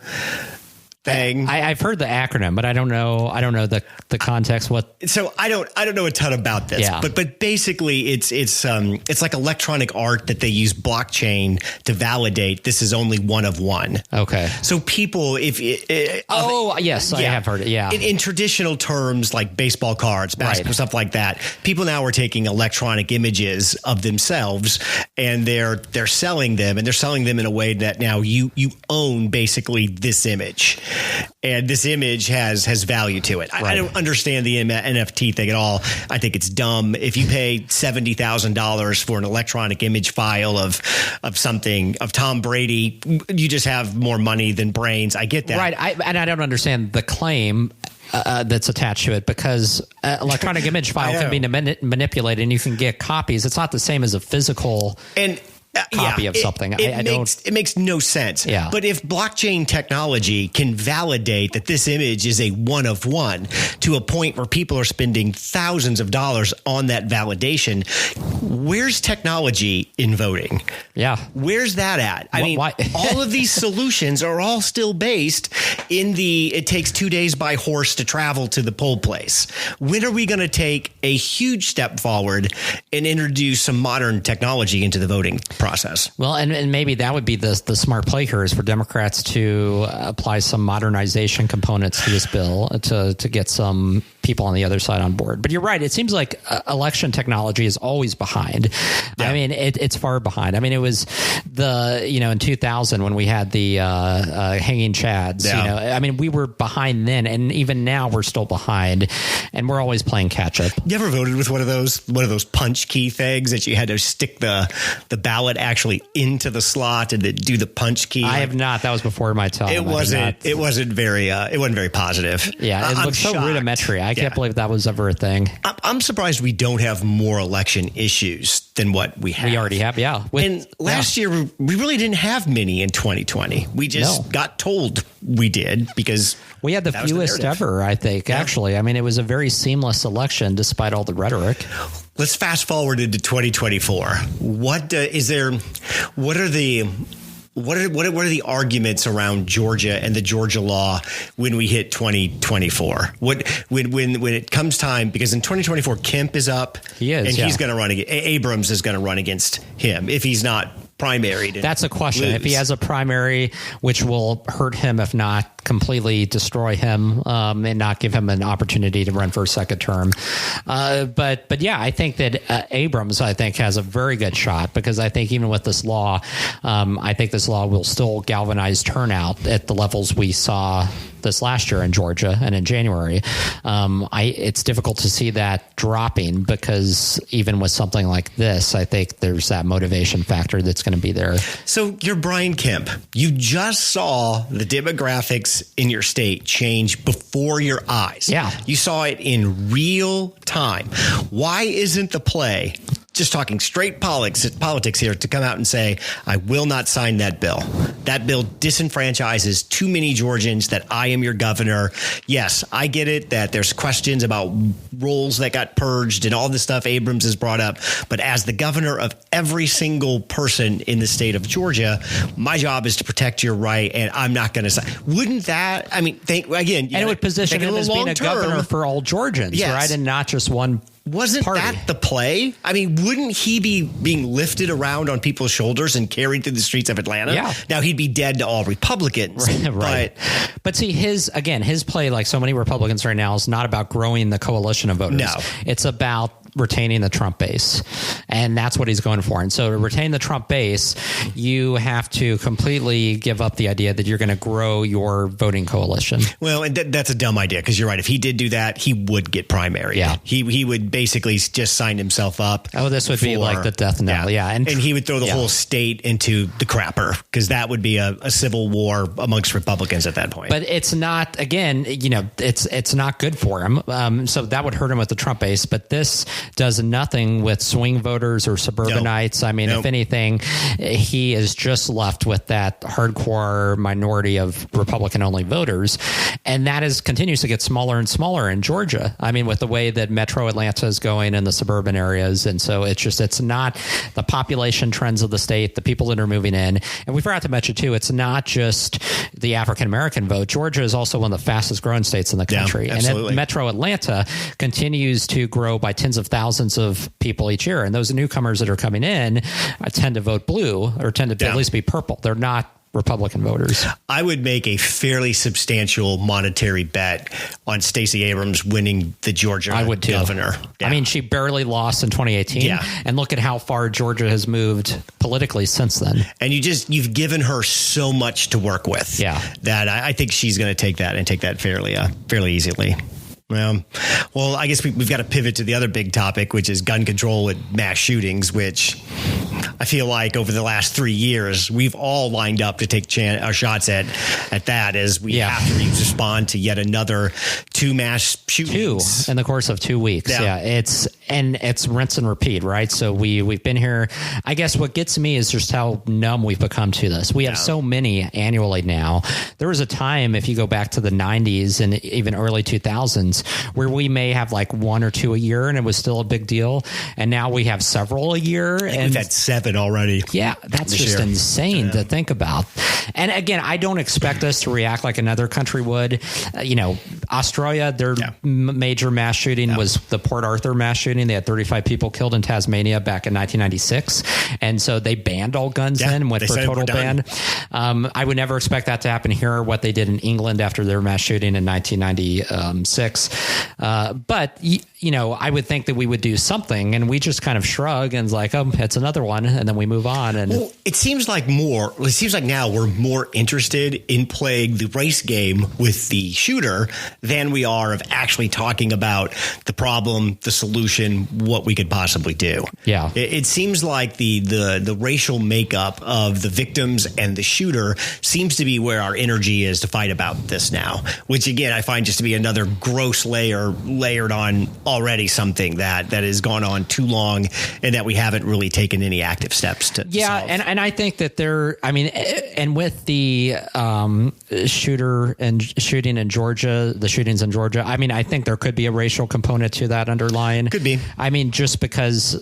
thing. I've heard the acronym, but I don't know the context. So I don't know a ton about this, Yeah. but basically it's like electronic art that they use blockchain to validate this is only one of one. Okay. So people, Yes, I have heard it. Yeah. In traditional terms like baseball cards, basketball, Right. stuff like that, people now are taking electronic images of themselves and they're selling them, and they're selling them in a way that now you own basically this image. And this image has value to it. I don't understand the NFT thing at all. I think it's dumb. If you pay $70,000 for an electronic image file of something of Tom Brady, you just have more money than brains. I get that. Right. I don't understand the claim that's attached to it, because electronic image file can be manipulated and you can get copies. It's not the same as a physical copy of something. It makes no sense. Yeah. But if blockchain technology can validate that this image is a one of one to a point where people are spending thousands of dollars on that validation, where's technology in voting? Yeah. Where's that at? I mean, all of these solutions are all still based in it takes 2 days by horse to travel to the poll place. When are we going to take a huge step forward and introduce some modern technology into the voting process? Well, and maybe that would be the smart play here, is for Democrats to apply some modernization components to this bill to get some people on the other side on board. But you're right. It seems like election technology is always behind. Yeah. I mean, it's far behind. I mean, it was in 2000 when we had the hanging chads, I mean, we were behind then, and even now we're still behind, and we're always playing catch up. You ever voted with one of those punch key things that you had to stick the ballot actually into the slot and then do the punch key? I have not. That was before my time. It wasn't very positive. Yeah. It looked so rudimentary. I can't believe that was ever a thing. I'm surprised we don't have more election issues than what we have. We already have, yeah. And last year, we really didn't have many in 2020. We just got told we did because we had the fewest ever, I think, actually. I mean, it was a very seamless election despite all the rhetoric. Let's fast forward into 2024. What are the arguments around Georgia and the Georgia law when we hit 2024? When it comes time, because in 2024 Kemp is up, he's going to run against Abrams is going to run against him if he's not primaried. That's a question. If he has a primary, which will hurt him, if not completely destroy him, and not give him an opportunity to run for a second term. But yeah, I think that Abrams, has a very good shot, because I think even with this law, I think this law will still galvanize turnout at the levels we saw this last year in Georgia and in January. It's difficult to see that dropping, because even with something like this, I think there's that motivation factor that's going to be there. So you're Brian Kemp. You just saw the demographics in your state change before your eyes. Yeah. You saw it in real time. Why isn't the play, just talking straight politics here, to come out and say, I will not sign that bill? That bill disenfranchises too many Georgians, that I am your governor. Yes, I get it that there's questions about roles that got purged and all this stuff Abrams has brought up. But as the governor of every single person in the state of Georgia, my job is to protect your right, and I'm not going to sign. Wouldn't that, I mean, and it would position him as being a governor for all Georgians, right? And not just one. Wasn't that the play? I mean, wouldn't he be being lifted around on people's shoulders and carried through the streets of Atlanta? Yeah. Now, he'd be dead to all Republicans. Right. But see, his play, like so many Republicans right now, is not about growing the coalition of voters. No. It's about retaining the Trump base. And that's what he's going for. And so to retain the Trump base, you have to completely give up the idea that you're going to grow your voting coalition. Well, and that's a dumb idea, because you're right. If he did do that, he would get primary. Yeah. He would basically just sign himself up. Oh, this would be like the death knell. Yeah. And he would throw the whole state into the crapper, because that would be a civil war amongst Republicans at that point. But it's not, again, it's not good for him. So that would hurt him with the Trump base. But this does nothing with swing voters or suburbanites. I mean, if anything, he is just left with that hardcore minority of Republican-only voters, and that continues to get smaller and smaller in Georgia. I mean, with the way that Metro Atlanta is going in the suburban areas, and so it's not the population trends of the state, the people that are moving in, and we forgot to mention too, it's not just the African American vote. Georgia is also one of the fastest growing states in the country, and Metro Atlanta continues to grow by tens of thousands of people each year, and those newcomers that are coming in tend to vote blue or tend to at least be purple. They're not Republican voters. I would make a fairly substantial monetary bet on Stacey Abrams winning the Georgia governor. I mean, she barely lost in 2018, and look at how far Georgia has moved politically since then. And you've given her so much to work with. That I think she's going to take that and take that fairly easily. Well, I guess we've got to pivot to the other big topic, which is gun control and mass shootings, which I feel like over the last 3 years, we've all lined up to take our shots at that as we have to respond to yet another 2 mass shootings. 2 in the course of 2 weeks. It's rinse and repeat, right? So we've been here. I guess what gets me is just how numb we've become to this. We have so many annually now. There was a time, if you go back to the 90s and even early 2000s, where we may have like 1 or 2 a year and it was still a big deal. And now we have several a year. And we've had 7 already. Yeah, that's just insane to think about. And again, I don't expect us to react like another country would. Australia, their major mass shooting was the Port Arthur mass shooting. They had 35 people killed in Tasmania back in 1996. And so they banned all guns then and went for a total ban. I would never expect that to happen here. What they did in England after their mass shooting in 1996. But, I would think that we would do something, and we just kind of shrug and it's like, oh, it's another one. And then we move on. And it seems like now we're more interested in playing the race game with the shooter than we are of actually talking about the problem, the solution, what we could possibly do. Yeah. It seems like the racial makeup of the victims and the shooter seems to be where our energy is to fight about this now, which again, I find just to be another gross layered on already something that has gone on too long and that we haven't really taken any active steps to solve. And I think that and with the shooting in Georgia, the shootings in Georgia, I mean, I think there could be a racial component to that underlying. Could be. I mean, just because,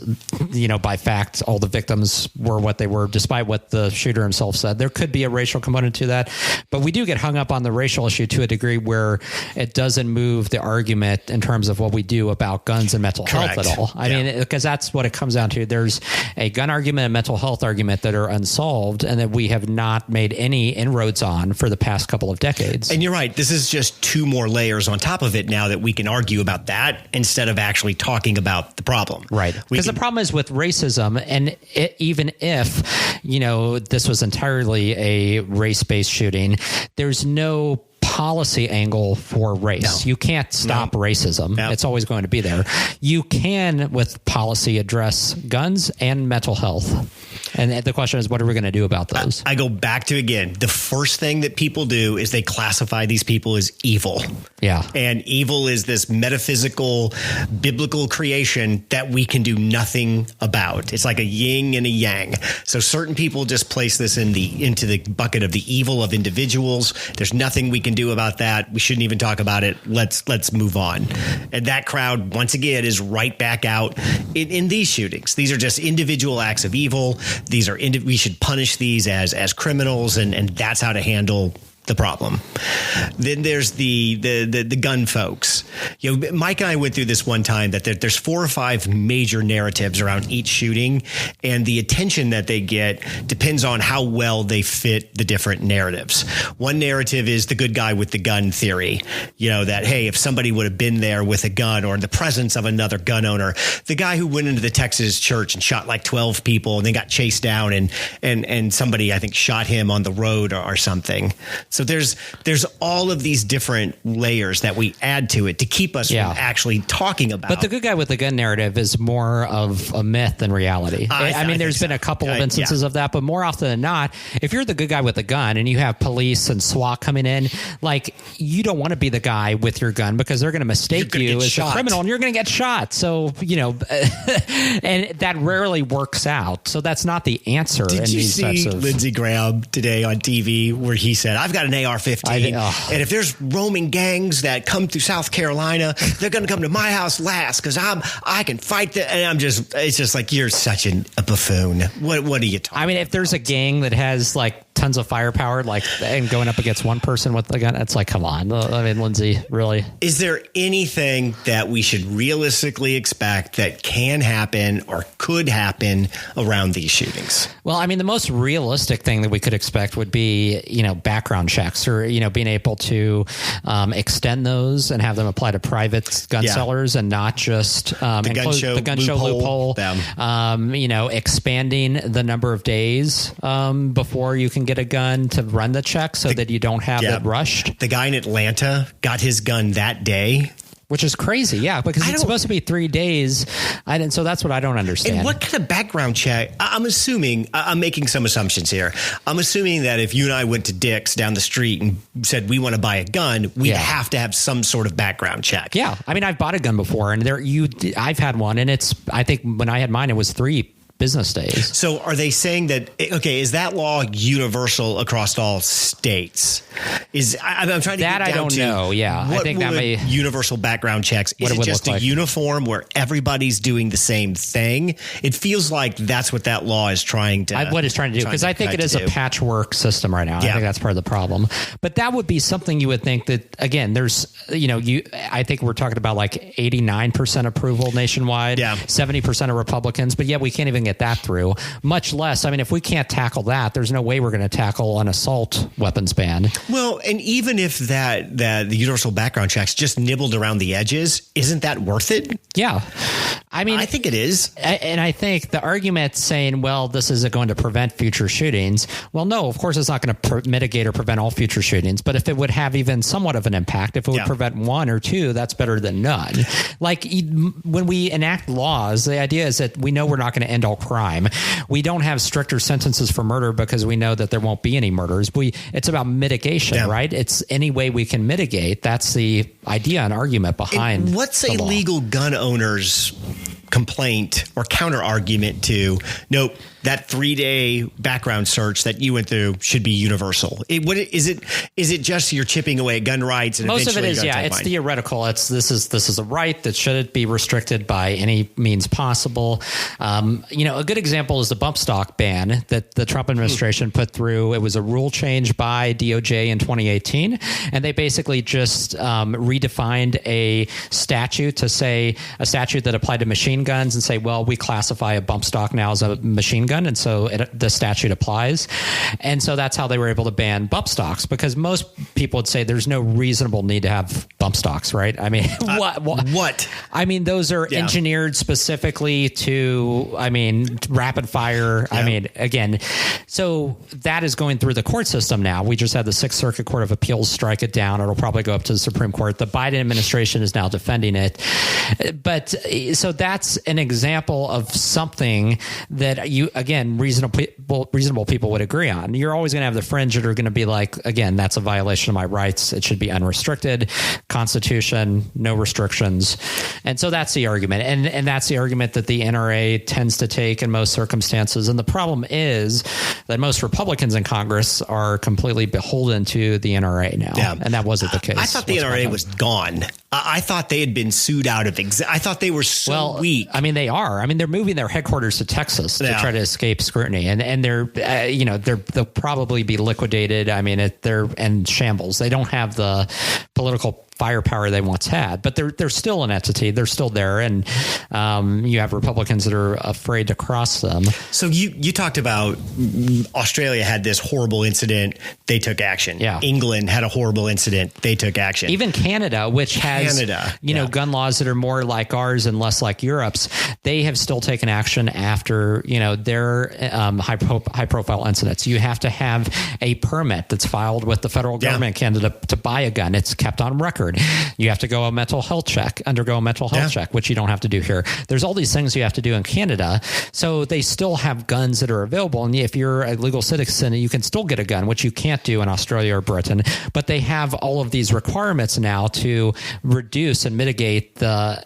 by fact, all the victims were what they were, despite what the shooter himself said, there could be a racial component to that. But we do get hung up on the racial issue to a degree where it doesn't move the argument in terms of what we do about guns and mental health at all. I mean, because that's what it comes down to. There's a gun argument and mental health argument that are unsolved and that we have not made any inroads on for the past couple of decades. And you're right. This is just 2 more layers on top of it now that we can argue about that instead of actually talking about the problem. Right. Because the problem is with racism, and even if, this was entirely a race-based shooting, there's no policy angle for race. You can't stop racism. It's always going to be there. You can, with policy, address guns and mental health. And the question is, what are we going to do about those? I go back to, again, the first thing that people do is they classify these people as evil. Yeah. And evil is this metaphysical, biblical creation that we can do nothing about. It's like a yin and a yang. So certain people just place this into the bucket of the evil of individuals. There's nothing we can do about that. We shouldn't even talk about it. Let's move on. And that crowd, once again, is right back out in these shootings. These are just individual acts of evil. These are we should punish these as criminals, and that's how to handle the problem. Then there's the gun folks. Mike and I went through this one time that there's 4 or 5 major narratives around each shooting, and the attention that they get depends on how well they fit the different narratives. One narrative is the good guy with the gun theory. That, hey, if somebody would have been there with a gun or in the presence of another gun owner, the guy who went into the Texas church and shot like 12 people and then got chased down and somebody, I think, shot him on the road or something. So there's all of these different layers that we add to it to keep us from actually talking about. But the good guy with the gun narrative is more of a myth than reality. I mean, there's been a couple of instances of that, but more often than not, if you're the good guy with the gun and you have police and SWAT coming in, like, you don't want to be the guy with your gun because they're going to mistake you as a criminal and you're going to get shot. So, you know, and that rarely works out. So that's not the answer. Did you see Lindsey Graham today on TV where he said, I've got an AR-15 and if there's roaming gangs that come through South Carolina, they're going to come to my house last because I can fight them. And it's just like, you're such a buffoon. What are you talking about? I mean, if there's a gang that has like tons of firepower, like, and going up against one person with a gun, it's like, come on. I mean, Lindsey, really? Is there anything that we should realistically expect that can happen or could happen around these shootings? Well, I mean, the most realistic thing that we could expect would be, you know, background checks or, you know, being able to extend those and have them apply to private gun sellers and not just the gun show loophole. You know, expanding the number of days before you can get a gun to run the check so that you don't have it rushed. The guy in Atlanta got his gun that day. Which is crazy, because it's supposed to be 3 days, and so that's what I don't understand. And what kind of background check? I'm assuming, I'm making some assumptions here. I'm assuming that if you and I went to Dick's down the street and said we want to buy a gun, we'd have to have some sort of background check. Yeah, I mean, I've bought a gun before, and I've had one, and I think when I had mine, it was 3 business days. So are they saying that, okay, is that law universal across all states? I'm trying to get down I don't know. Yeah. What I think that may universal background checks. Is it just a uniform where everybody's doing the same thing? It feels like that's what that law is trying to what it's trying to do, because I think it is a patchwork system right now. I think that's part of the problem. But that would be something you would think that, again, there's, you know, I think we're talking about like 89% approval nationwide, 70% of Republicans, but yet we can't even get that through, much less. I mean, if we can't tackle that, there's no way we're going to tackle an assault weapons ban. Well, and even if the universal background checks just nibbled around the edges, isn't that worth it? Yeah. I mean, I think it is. And I think the argument saying, well, this isn't going to prevent future shootings. Well, no, of course, it's not going to mitigate or prevent all future shootings. But if it would have even somewhat of an impact, if it would prevent 1 or 2, that's better than none. Like, when we enact laws, the idea is that we know we're not going to end all crime. We don't have stricter sentences for murder because we know that there won't be any murders. It's about mitigation, right? It's any way we can mitigate. That's the idea and argument behind. And what's a legal gun owner's complaint or counter argument to, nope, that 3-day background search that you went through should be universal? Is it just you're chipping away at gun rights? And most of it is, it's theoretical. This is a right that shouldn't be restricted by any means possible. You know, a good example is the bump stock ban that the Trump administration put through. It was a rule change by DOJ in 2018, and they basically just redefined a statute to say a statute that applied to machine guns and say, well, we classify a bump stock now as a machine gun, and so the statute applies. And so that's how they were able to ban bump stocks, because most people would say there's no reasonable need to have bump stocks, right? I mean, what? I mean, those are engineered specifically to, rapid fire. Yeah. I mean, again, so that is going through the court system now. We just had the Sixth Circuit Court of Appeals strike it down. It'll probably go up to the Supreme Court. The Biden administration is now defending it. But so that's an example of something that reasonable people would agree on. You're always going to have the fringe that are going to be like, again, that's a violation of my rights. It should be unrestricted. Constitution, no restrictions. And so that's the argument. And that's the argument that the NRA tends to take in most circumstances. And the problem is that most Republicans in Congress are completely beholden to the NRA now. Yeah. And that wasn't the case. I thought the NRA was gone. I thought they had been sued out of I thought they were so weak. I mean, they are. I mean, they're moving their headquarters to Texas to try to escape scrutiny, and they're they'll probably be liquidated. I mean, they're in shambles. They don't have the political firepower they once had, but they're still an entity. They're still there, and you have Republicans that are afraid to cross them. So you talked about Australia had this horrible incident. They took action. Yeah. England had a horrible incident. They took action. Even Canada, which has gun laws that are more like ours and less like Europe's, they have still taken action after their high profile incidents. You have to have a permit that's filed with the federal government in Canada to buy a gun. It's kept on record. card. You have to go undergo a mental health check, which you don't have to do here. There's all these things you have to do in Canada. So they still have guns that are available. And if you're a legal citizen, you can still get a gun, which you can't do in Australia or Britain. But they have all of these requirements now to reduce and mitigate the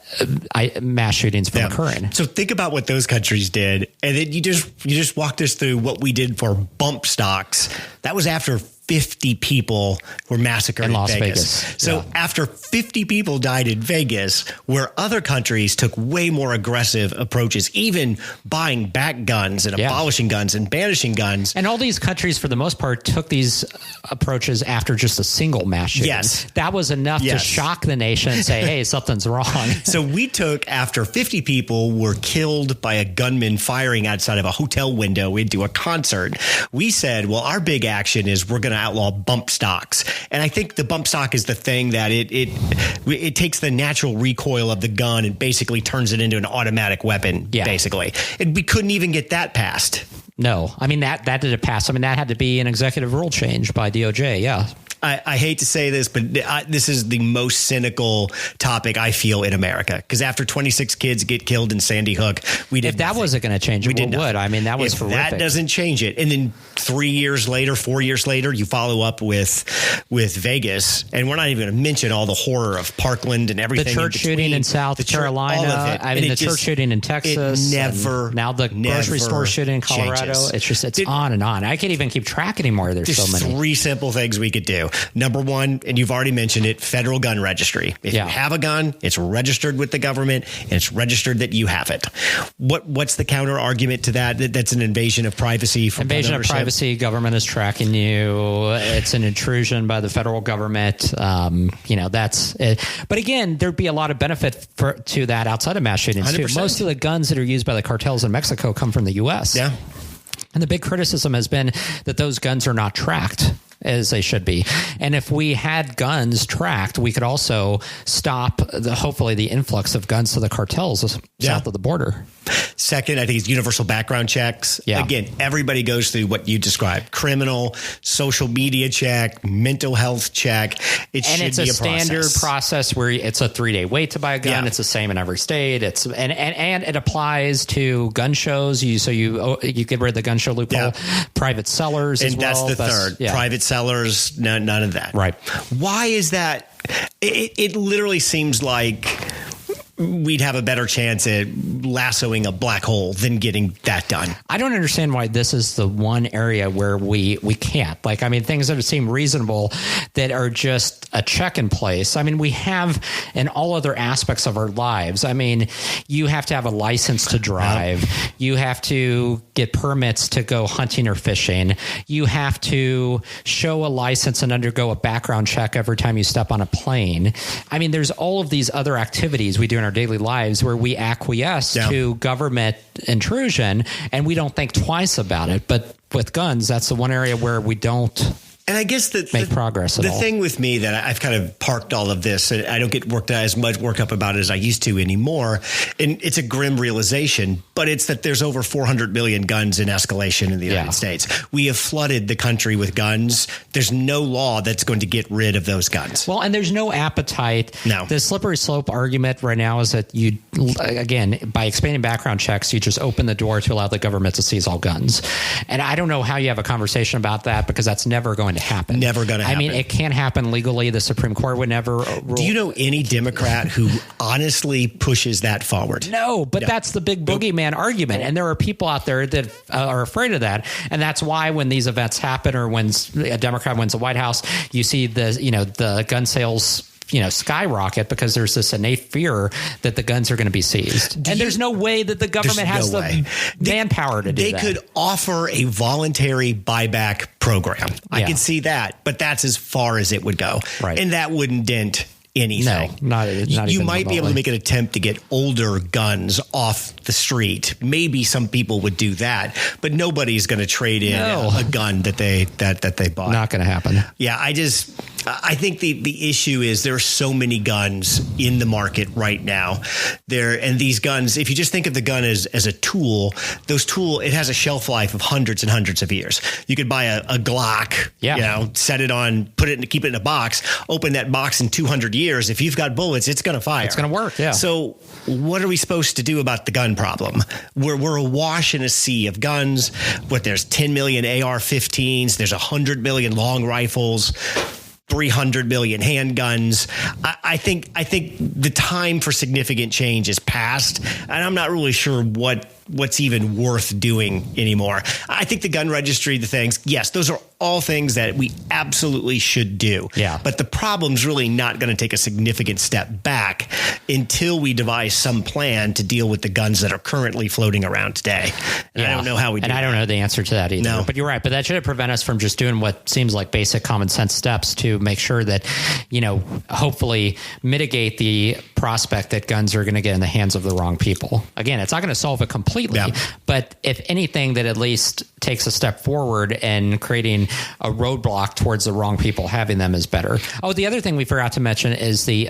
mass shootings from occurring. So think about what those countries did. And then you just walked us through what we did for bump stocks. That was after 50 people were massacred in Las Vegas. So after 50 people died in Vegas, where other countries took way more aggressive approaches, even buying back guns and abolishing guns and banishing guns. And all these countries, for the most part, took these approaches after just a single mass shooting. Yes. That was enough to shock the nation and say, hey, something's wrong. So we took, after 50 people were killed by a gunman firing outside of a hotel window into a concert, we said, well, our big action is we're going to outlaw bump stocks. And I think the bump stock is the thing that it takes the natural recoil of the gun and basically turns it into an automatic weapon, basically. And we couldn't even get that passed. No. I mean, that didn't pass. I mean, that had to be an executive rule change by DOJ. Yeah. I hate to say this, but this is the most cynical topic I feel in America. Because after 26 kids get killed in Sandy Hook, we did. If that wasn't going to change it, what would? I mean, that was horrific. That doesn't change it. And then 4 years later, you follow up with Vegas, and we're not even going to mention all the horror of Parkland and everything. The church shooting in South Carolina. I mean, the church shooting in Texas. Now the grocery store shooting in Colorado. Changes. It's on and on. I can't even keep track anymore. There's so many. 3 simple things we could do. Number one, and you've already mentioned it, federal gun registry. If you have a gun, it's registered with the government, and it's registered that you have it. What's the counter argument to that? That's an invasion of privacy. Invasion of privacy. Government is tracking you. It's an intrusion by the federal government. That's it. But again, there'd be a lot of benefit to that outside of mass shootings too. Most of the guns that are used by the cartels in Mexico come from the U.S. Yeah. And the big criticism has been that those guns are not tracked as they should be. And if we had guns tracked, we could also stop hopefully the influx of guns to the cartels south of the border. Second, I think it's universal background checks. Yeah. Again, everybody goes through what you described: criminal, social media check, mental health check. It's a standard process where it's a 3-day wait to buy a gun. Yeah. It's the same in every state. And it applies to gun shows. You get rid of the gun show loophole. Yeah. Private sellers, and that's the third. Yeah. Private sellers, none of that. Right. Why is that? It literally seems like we'd have a better chance at lassoing a black hole than getting that done. I don't understand why this is the one area where we can't. Like, I mean, things that seem reasonable that are just a check in place. I mean, we have in all other aspects of our lives. I mean, you have to have a license to drive. You have to get permits to go hunting or fishing. You have to show a license and undergo a background check every time you step on a plane. I mean, there's all of these other activities we do in our daily lives where we acquiesce to government intrusion and we don't think twice about it. But with guns, that's the one area where we don't And I guess make progress at all. The thing with me that I've kind of parked all of this, and I don't get as much work up about it as I used to anymore. And it's a grim realization, but it's that there's over 400 million guns in escalation in the United States. We have flooded the country with guns. There's no law that's going to get rid of those guns. Well, and there's no appetite. No. The slippery slope argument right now is that you, again, by expanding background checks, you just open the door to allow the government to seize all guns. And I don't know how you have a conversation about that because that's never going to happen. Never going to happen. I mean, it can't happen legally. The Supreme Court would never rule. Do you know any Democrat who honestly pushes that forward? No, but that's the big boogeyman argument. And there are people out there that are afraid of that. And that's why when these events happen or when a Democrat wins the White House, you see the gun sales skyrocket because there's this innate fear that the guns are going to be seized. There's no way that the government has the manpower to do that. They could offer a voluntary buyback program. I could see that, but that's as far as it would go. Right. And that wouldn't dent anything. No, not you even might be able to make an attempt to get older guns off the street. Maybe some people would do that, but nobody's going to trade in a gun that they bought. Not going to happen. Yeah, I think the issue is there are so many guns in the market right now. And these guns, if you just think of the gun as a tool, it has a shelf life of hundreds and hundreds of years. You could buy a Glock, set it on, keep it in a box, open that box in 200 years. If you've got bullets, it's going to fire. It's going to work. Yeah. So what are we supposed to do about the gun problem? We're awash in a sea of guns. There's 10 million AR-15s. There's 100 million long rifles. 300 million handguns. I think the time for significant change is past, and I'm not really sure what's even worth doing anymore. I think the gun registry, the things, yes, those are all things that we absolutely should do. Yeah. But the problem's really not going to take a significant step back until we devise some plan to deal with the guns that are currently floating around today. And I don't know how we do I don't know the answer to that either. No. But you're right. But that shouldn't prevent us from just doing what seems like basic common sense steps to make sure that, hopefully mitigate the prospect that guns are going to get in the hands of the wrong people. Again, it's not going to solve it completely, but if anything, that at least takes a step forward and creating a roadblock towards the wrong people having them is better. Oh, the other thing we forgot to mention is the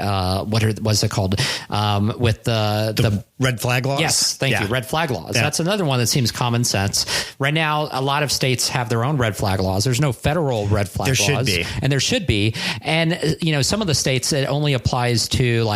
what's it called? With the red flag laws? Yes, thank you. Red flag laws. Yeah. That's another one that seems common sense. Right now, a lot of states have their own red flag laws. There's no federal red flag laws. There should be. And there should be. And, some of the states, it only applies to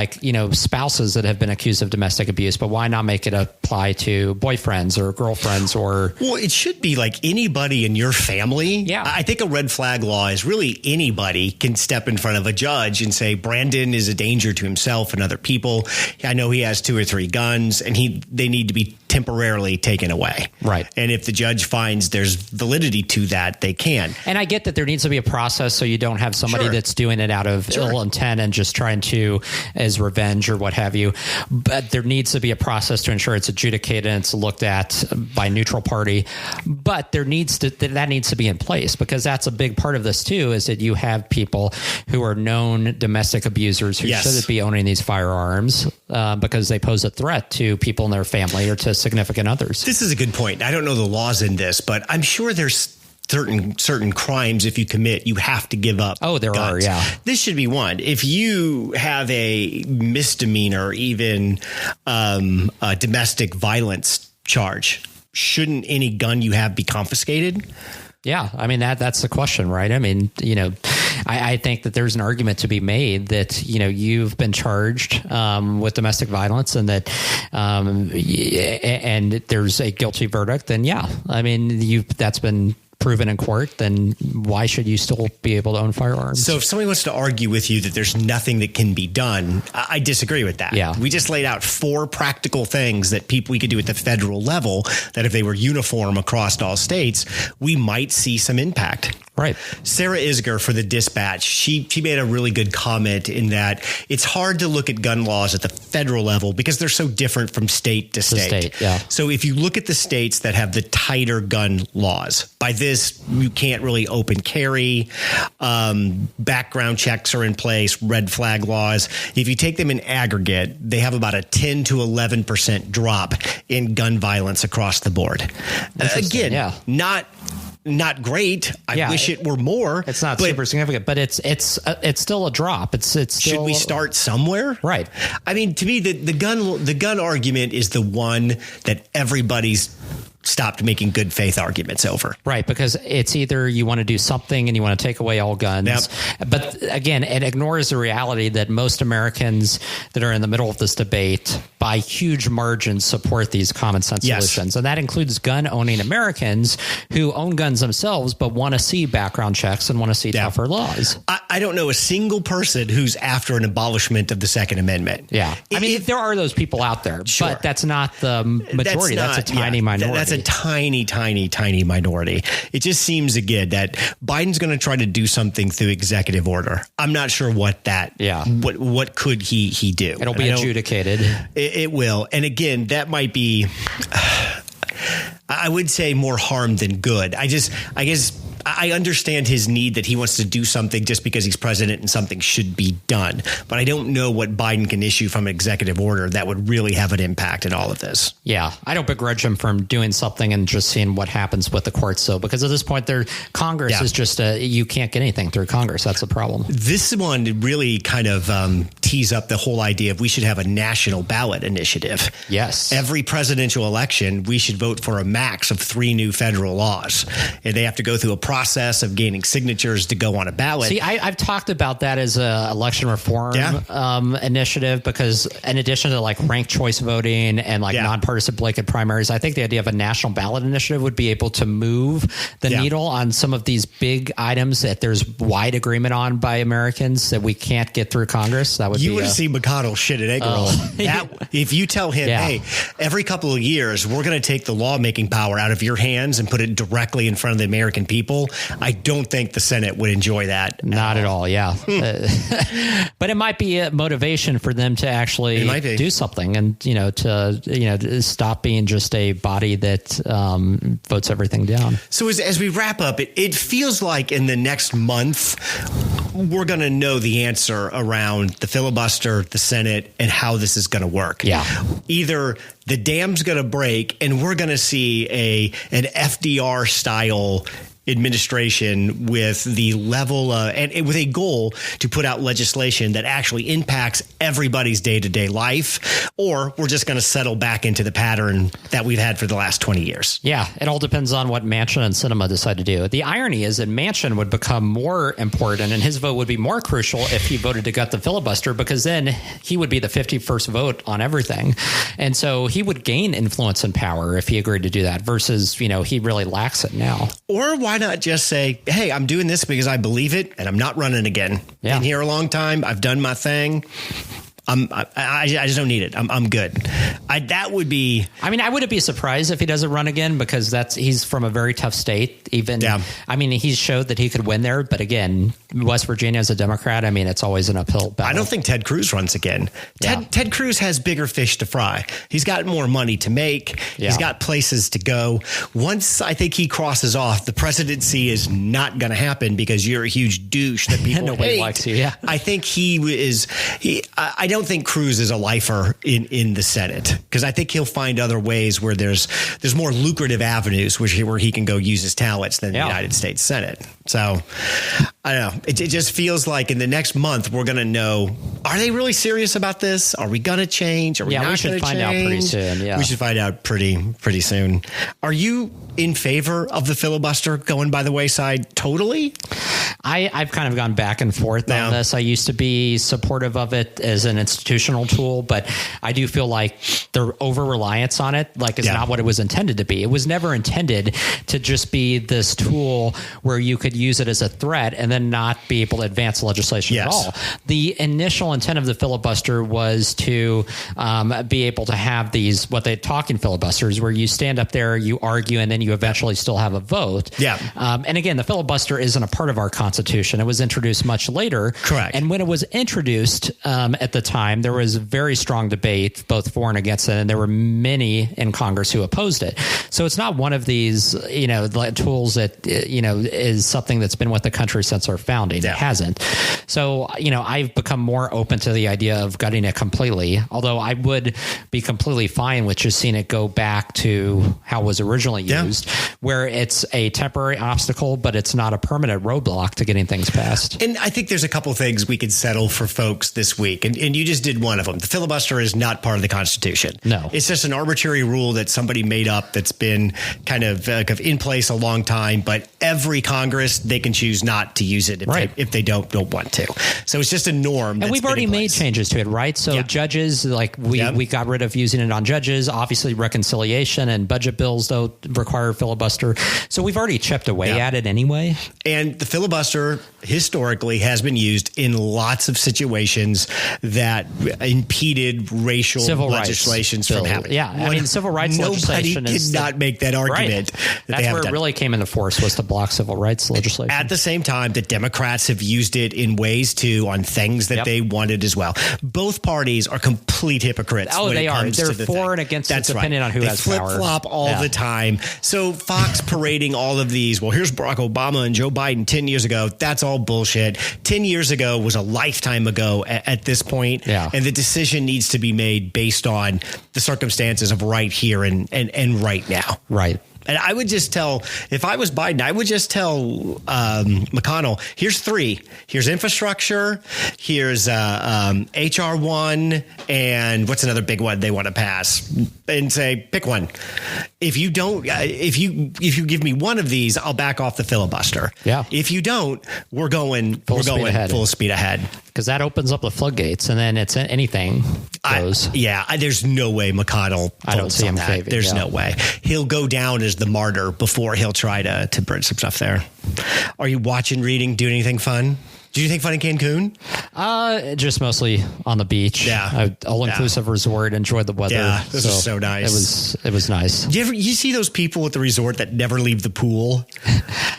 spouses that have been accused of domestic abuse, but why not make it apply to boyfriends or girlfriends or... Well, it should be like anybody in your family. Yeah. I think a red flag law is really anybody can step in front of a judge and say, Brandon is a danger to himself and other people. I know he has 2 or 3 guns and they need to be temporarily taken away. Right. And if the judge finds there's validity to that, they can. And I get that there needs to be a process so you don't have somebody Sure. that's doing it out of ill intent and just trying to as revenge or what have you. But there needs to be a process to ensure it's adjudicated and it's looked at by a neutral party. But that needs to be in place, because that's a big part of this too, is that you have people who are known domestic abusers who shouldn't be owning these firearms because they pose a threat to people in their family or to significant others. This is a good point. I don't know the laws in this, but I'm sure there's certain crimes, if you commit, you have to give up. Oh, there guns. are, yeah. This should be one. If you have a misdemeanor, even a domestic violence charge, shouldn't any gun you have be confiscated? Yeah, I mean, that's the question, right? I mean, I think that there's an argument to be made that, you've been charged with domestic violence and that and there's a guilty verdict, then I mean, that's been proven in court, then why should you still be able to own firearms? So if somebody wants to argue with you that there's nothing that can be done, I disagree with that. Yeah. We just laid out 4 practical things that we could do at the federal level that if they were uniform across all states, we might see some impact. Right. Sarah Isger for the Dispatch, she made a really good comment in that it's hard to look at gun laws at the federal level because they're so different from state to state. Yeah. So if you look at the states that have the tighter gun laws, by this, you can't really open carry. Background checks are in place, red flag laws. If you take them in aggregate, they have about a 10 to 11% drop in gun violence across the board. Again, not great. I wish it were more. It's not super significant, but it's still a drop. It's still. Should we start somewhere? Right. I mean, to me, the gun argument is the one that everybody's stopped making good faith arguments over. Right, because it's either you want to do something and you want to take away all guns. Yep. But again, it ignores the reality that most Americans that are in the middle of this debate by huge margins support these common sense solutions. And that includes gun owning Americans who own guns themselves but want to see background checks and want to see tougher laws. I don't know a single person who's after an abolishment of the Second Amendment. Yeah. I mean, there are those people out there, but that's not the majority. That's a tiny minority. That's a tiny, tiny, tiny minority. It just seems, again, that Biden's going to try to do something through executive order. I'm not sure what that, what could he do? It'll be adjudicated. It will. And again, that might be, I would say more harm than good. I guess I understand his need that he wants to do something just because he's president and something should be done. But I don't know what Biden can issue from an executive order that would really have an impact in all of this. Yeah, I don't begrudge him from doing something and just seeing what happens with the courts, though, because at this point, Congress is just you can't get anything through Congress. That's the problem. This one really kind of tees up the whole idea of we should have a national ballot initiative. Yes. Every presidential election, we should vote for a max of 3 new federal laws. And they have to go through a process of gaining signatures to go on a ballot. See, I've talked about that as a election reform initiative, because in addition to like ranked choice voting and like nonpartisan blanket primaries, I think the idea of a national ballot initiative would be able to move the needle on some of these big items that there's wide agreement on by Americans that we can't get through Congress. That would you would see McConnell shit at egg roll. If you tell him, hey, every couple of years, we're going to take the lawmaking power out of your hands and put it directly in front of the American people, I don't think the Senate would enjoy that. Not at all. Yeah. But it might be a motivation for them to actually do something and, to stop being just a body that votes everything down. So as we wrap up, it feels like in the next month, we're going to know the answer around the filibuster, the Senate, and how this is going to work. Yeah. Either the dam's going to break and we're going to see an FDR style administration with the level and with a goal to put out legislation that actually impacts everybody's day-to-day life, or we're just going to settle back into the pattern that we've had for the last 20 years. Yeah, it all depends on what Manchin and Sinema decide to do. The irony is that Manchin would become more important and his vote would be more crucial if he voted to gut the filibuster, because then he would be the 51st vote on everything. And so he would gain influence and power if he agreed to do that versus, he really lacks it now. Or why not just say, hey, I'm doing this because I believe it and I'm not running again. Yeah. Been here a long time. I've done my thing. I just don't need it. I'm good. That would be. I mean, I wouldn't be surprised if he doesn't run again, because he's from a very tough state. He's showed that he could win there, but again, West Virginia as a Democrat, it's always an uphill battle. I don't think Ted Cruz runs again. Ted Cruz has bigger fish to fry. He's got more money to make. He's got places to go. Once I think he crosses off, the presidency is not going to happen because you're a huge douche that people nobody hate. likes you. Yeah, I think I don't think Cruz is a lifer in the Senate, because I think he'll find other ways where there's more lucrative avenues where he can go use his talents than the United States Senate. So I don't know. It just feels like in the next month we're going to know: are they really serious about this? Are we going to change? Are we not going to change? We should find out pretty soon. Yeah, we should find out pretty soon. Are you in favor of the filibuster going by the wayside? Totally. I've kind of gone back and forth on this. I used to be supportive of it as an institutional tool, but I do feel like the over-reliance on it is not what it was intended to be. It was never intended to just be this tool where you could use it as a threat and then not be able to advance legislation at all. The initial intent of the filibuster was to be able to have these, what they're talking filibusters, where you stand up there, you argue, and then you eventually still have a vote. And again, the filibuster isn't a part of our Constitution. It was introduced much later. Correct. And when it was introduced at the time, there was very strong debate, both for and against it, and there were many in Congress who opposed it. So it's not one of these, tools that, is something that's been with the country since our founding. It hasn't. So, I've become more open to the idea of gutting it completely, although I would be completely fine with just seeing it go back to how it was originally used, where it's a temporary obstacle, but it's not a permanent roadblock to getting things passed. And I think there's a couple things we could settle for folks this week. And you just did one of them. The filibuster is not part of the Constitution. No. It's just an arbitrary rule that somebody made up that's been kind of in place a long time. But every Congress, they can choose not to use it if they don't want to. So it's just a norm. And we've already made changes to it, right? So judges, we got rid of using it on judges. Obviously, reconciliation and budget bills don't require filibuster. So we've already chipped away at it anyway. And the filibuster filibuster historically has been used in lots of situations that impeded racial Civil legislations rights from bill. happening. Yeah, I mean, civil rights legislation Nobody is did not make that argument. Right. That That's where it really came into force, was to block civil rights legislation. At the same time, the Democrats have used it in ways too on things that they wanted as well. Both parties are complete hypocrites. Oh, when they it are. comes They're to the for thing. and against, That's depending right. on who they has power. flip flop all the time. So Fox parading all of these. Well, here's Barack Obama and Joe Biden 10 years ago. That's all bullshit. 10 years ago was a lifetime ago at this point. Yeah. And the decision needs to be made based on the circumstances of right here and right now. Right. And I would just tell, if I was Biden, I would just tell McConnell, here's 3. Here's infrastructure. Here's HR1. And what's another big one they want to pass? And say, pick one. If you don't, if you give me one of these, I'll back off the filibuster. Yeah. If you don't, we're going full speed ahead. Because that opens up the floodgates, and then it's anything goes. There's no way McConnell. I don't see him caving. There's no way. He'll go down as the martyr before he'll try to bridge some stuff there. Are you watching, reading, doing anything fun? Did you think fun in Cancun? Just mostly on the beach. Yeah. All-inclusive resort. Enjoyed the weather. Yeah, this is so nice. It was nice. You see those people at the resort that never leave the pool?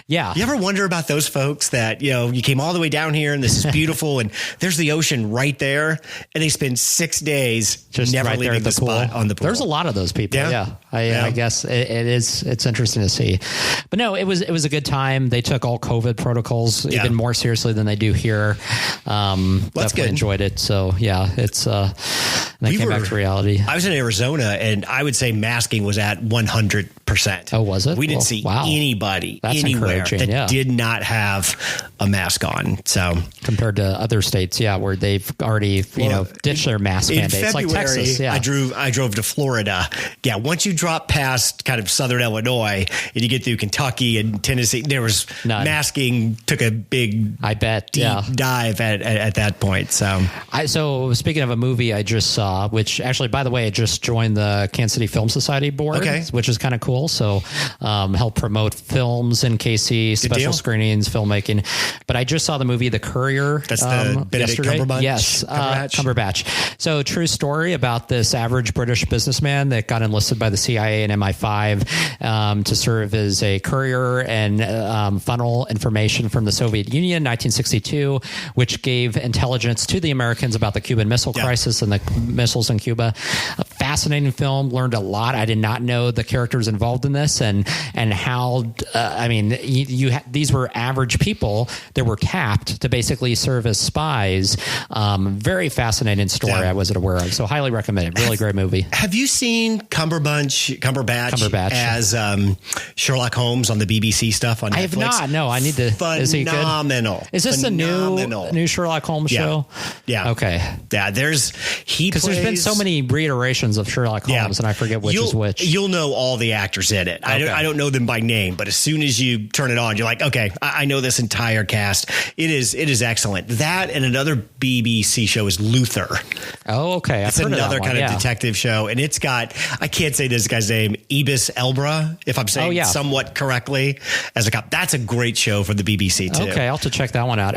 Yeah. You ever wonder about those folks that, you came all the way down here and this is beautiful and there's the ocean right there, and they spend 6 days just never right there leaving at the pool. spot on the pool. There's a lot of those people. Yeah. I guess it's interesting to see. But no, it was a good time. They took all COVID protocols even more seriously than they do here. Definitely good. enjoyed it. So yeah, it's came back to reality. I was in Arizona, and I would say masking was at 100%. Oh, was it? We didn't see anybody anywhere that did not have a mask on. So compared to other states, where they've already ditched their mask mandates, February, like Texas. Yeah, I drove to Florida. Yeah, once you drop past kind of southern Illinois and you get through Kentucky and Tennessee, there was masking took a big, I bet, deep dive at that point. So speaking of a movie I just saw, which actually, by the way, I just joined the Kansas City Film Society board, which is kind of cool. So help promote films in KC, special screenings, filmmaking. But I just saw the movie The Courier. That's the Benedict yesterday. Cumberbatch? Yes, Cumberbatch. So true story about this average British businessman that got enlisted by the CIA and MI5 to serve as a courier and funnel information from the Soviet Union in 1962, which gave intelligence to the Americans about the Cuban Missile Crisis and the missiles in Cuba. A fascinating film. Learned a lot. I did not know the characters involved in this and how. These were average people that were tapped to basically serve as spies. Very fascinating story. I wasn't aware of. So highly recommend it. Really great movie. Have you seen Cumberbatch as Sherlock Holmes on the BBC stuff on Netflix? I have not. No, I need to. Phenomenal. Is he good? Is this the new Sherlock Holmes show? Yeah. Okay. Yeah. There's been so many reiterations of Sherlock Holmes, and I forget which is which. You'll know all the actors in it. Okay. I don't know them by name, but as soon as you turn it on, you're like, okay, I know this entire cast. It is excellent. That and another BBC show is Luther. Oh, okay. It's another kind of detective show, and it's got, I can't say this guy's name, Ibis Elba, if I'm saying it somewhat correctly, as a cop. That's a great show for the BBC too. Okay, I'll have to check that one out.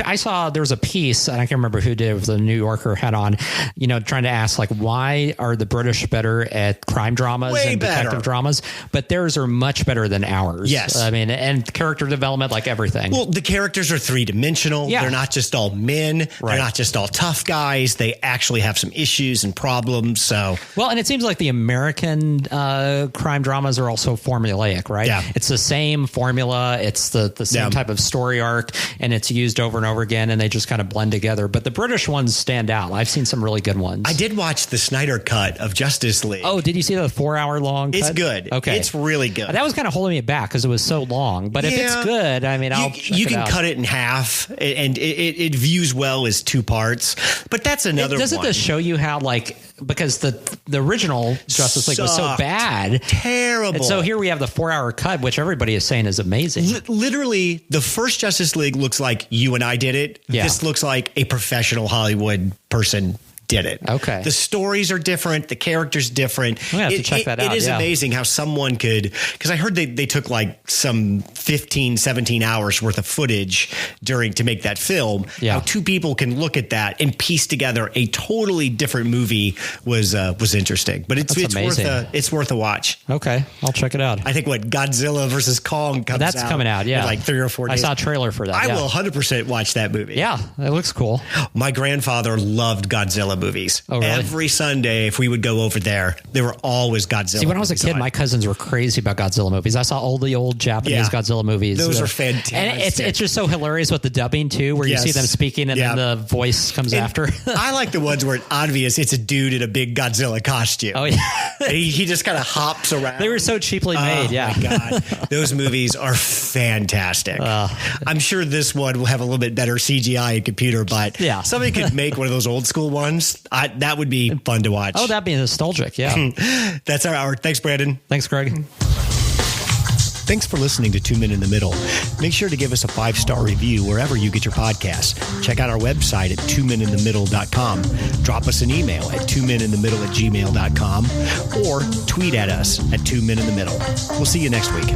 I saw there was a piece, and I can't remember who did it, with the New Yorker had on, trying to ask, like, why are the British better at crime dramas and detective dramas? But theirs are much better than ours. Yes. I mean, and character development, like everything. Well, the characters are three-dimensional. Yeah. They're not just all men. Right. They're not just all tough guys. They actually have some issues and problems. So, well, and it seems like the American crime dramas are also formulaic, right? Yeah. It's the same formula. It's the same type of story arc, and it's used over and over again, and they just kind of blend together. But the British ones stand out. I've seen some really good ones. I did watch the Snyder cut of Justice League. Oh, did you see the 4-hour long cut? It's good. Okay. It's really good. That was kind of holding me back because it was so long. But if it's good, I mean, you can cut it in half, and it views well as 2 parts. But that's another one. Doesn't this show you how, like, because the original Justice League was so bad. Terrible. And so here we have the 4-hour cut, which everybody is saying is amazing. Literally, the first Justice League looks like you and I did it. Yeah. This looks like a professional Hollywood person did it. Okay. The stories are different. The characters different. I'm gonna have to check that out. It is amazing how someone could, because I heard they took like some 15, 17 hours worth of footage to make that film. Yeah. How two people can look at that and piece together a totally different movie was interesting. But it's worth a watch. Okay. I'll check it out. I think Godzilla versus Kong comes out. That's coming out, yeah. In like 3 or 4 days. I saw a trailer for that. I will 100% watch that movie. Yeah, it looks cool. My grandfather loved Godzilla movies. Oh, really? Every Sunday, if we would go over there were always Godzilla. See, when I was a kid, on. my cousins were crazy about Godzilla movies. I saw all the old Japanese Godzilla movies. Those are fantastic. And it's just so hilarious with the dubbing, too, where you see them speaking and then the voice comes after. I like the ones where it's obvious it's a dude in a big Godzilla costume. Oh, yeah. he just kind of hops around. They were so cheaply made, Oh, my God. Those movies are fantastic. I'm sure this one will have a little bit better CGI and computer, but somebody could make one of those old school ones. That would be fun to watch. Oh, that'd be nostalgic, yeah. That's our hour. Thanks, Brandon. Thanks, Greg. Thanks for listening to 2 Men in the Middle. Make sure to give us a 5-star review wherever you get your podcasts. Check out our website at 2meninthemiddle.com. Drop us an email at 2meninthemiddle@gmail.com or tweet at us at 2 Men in the Middle. We'll see you next week.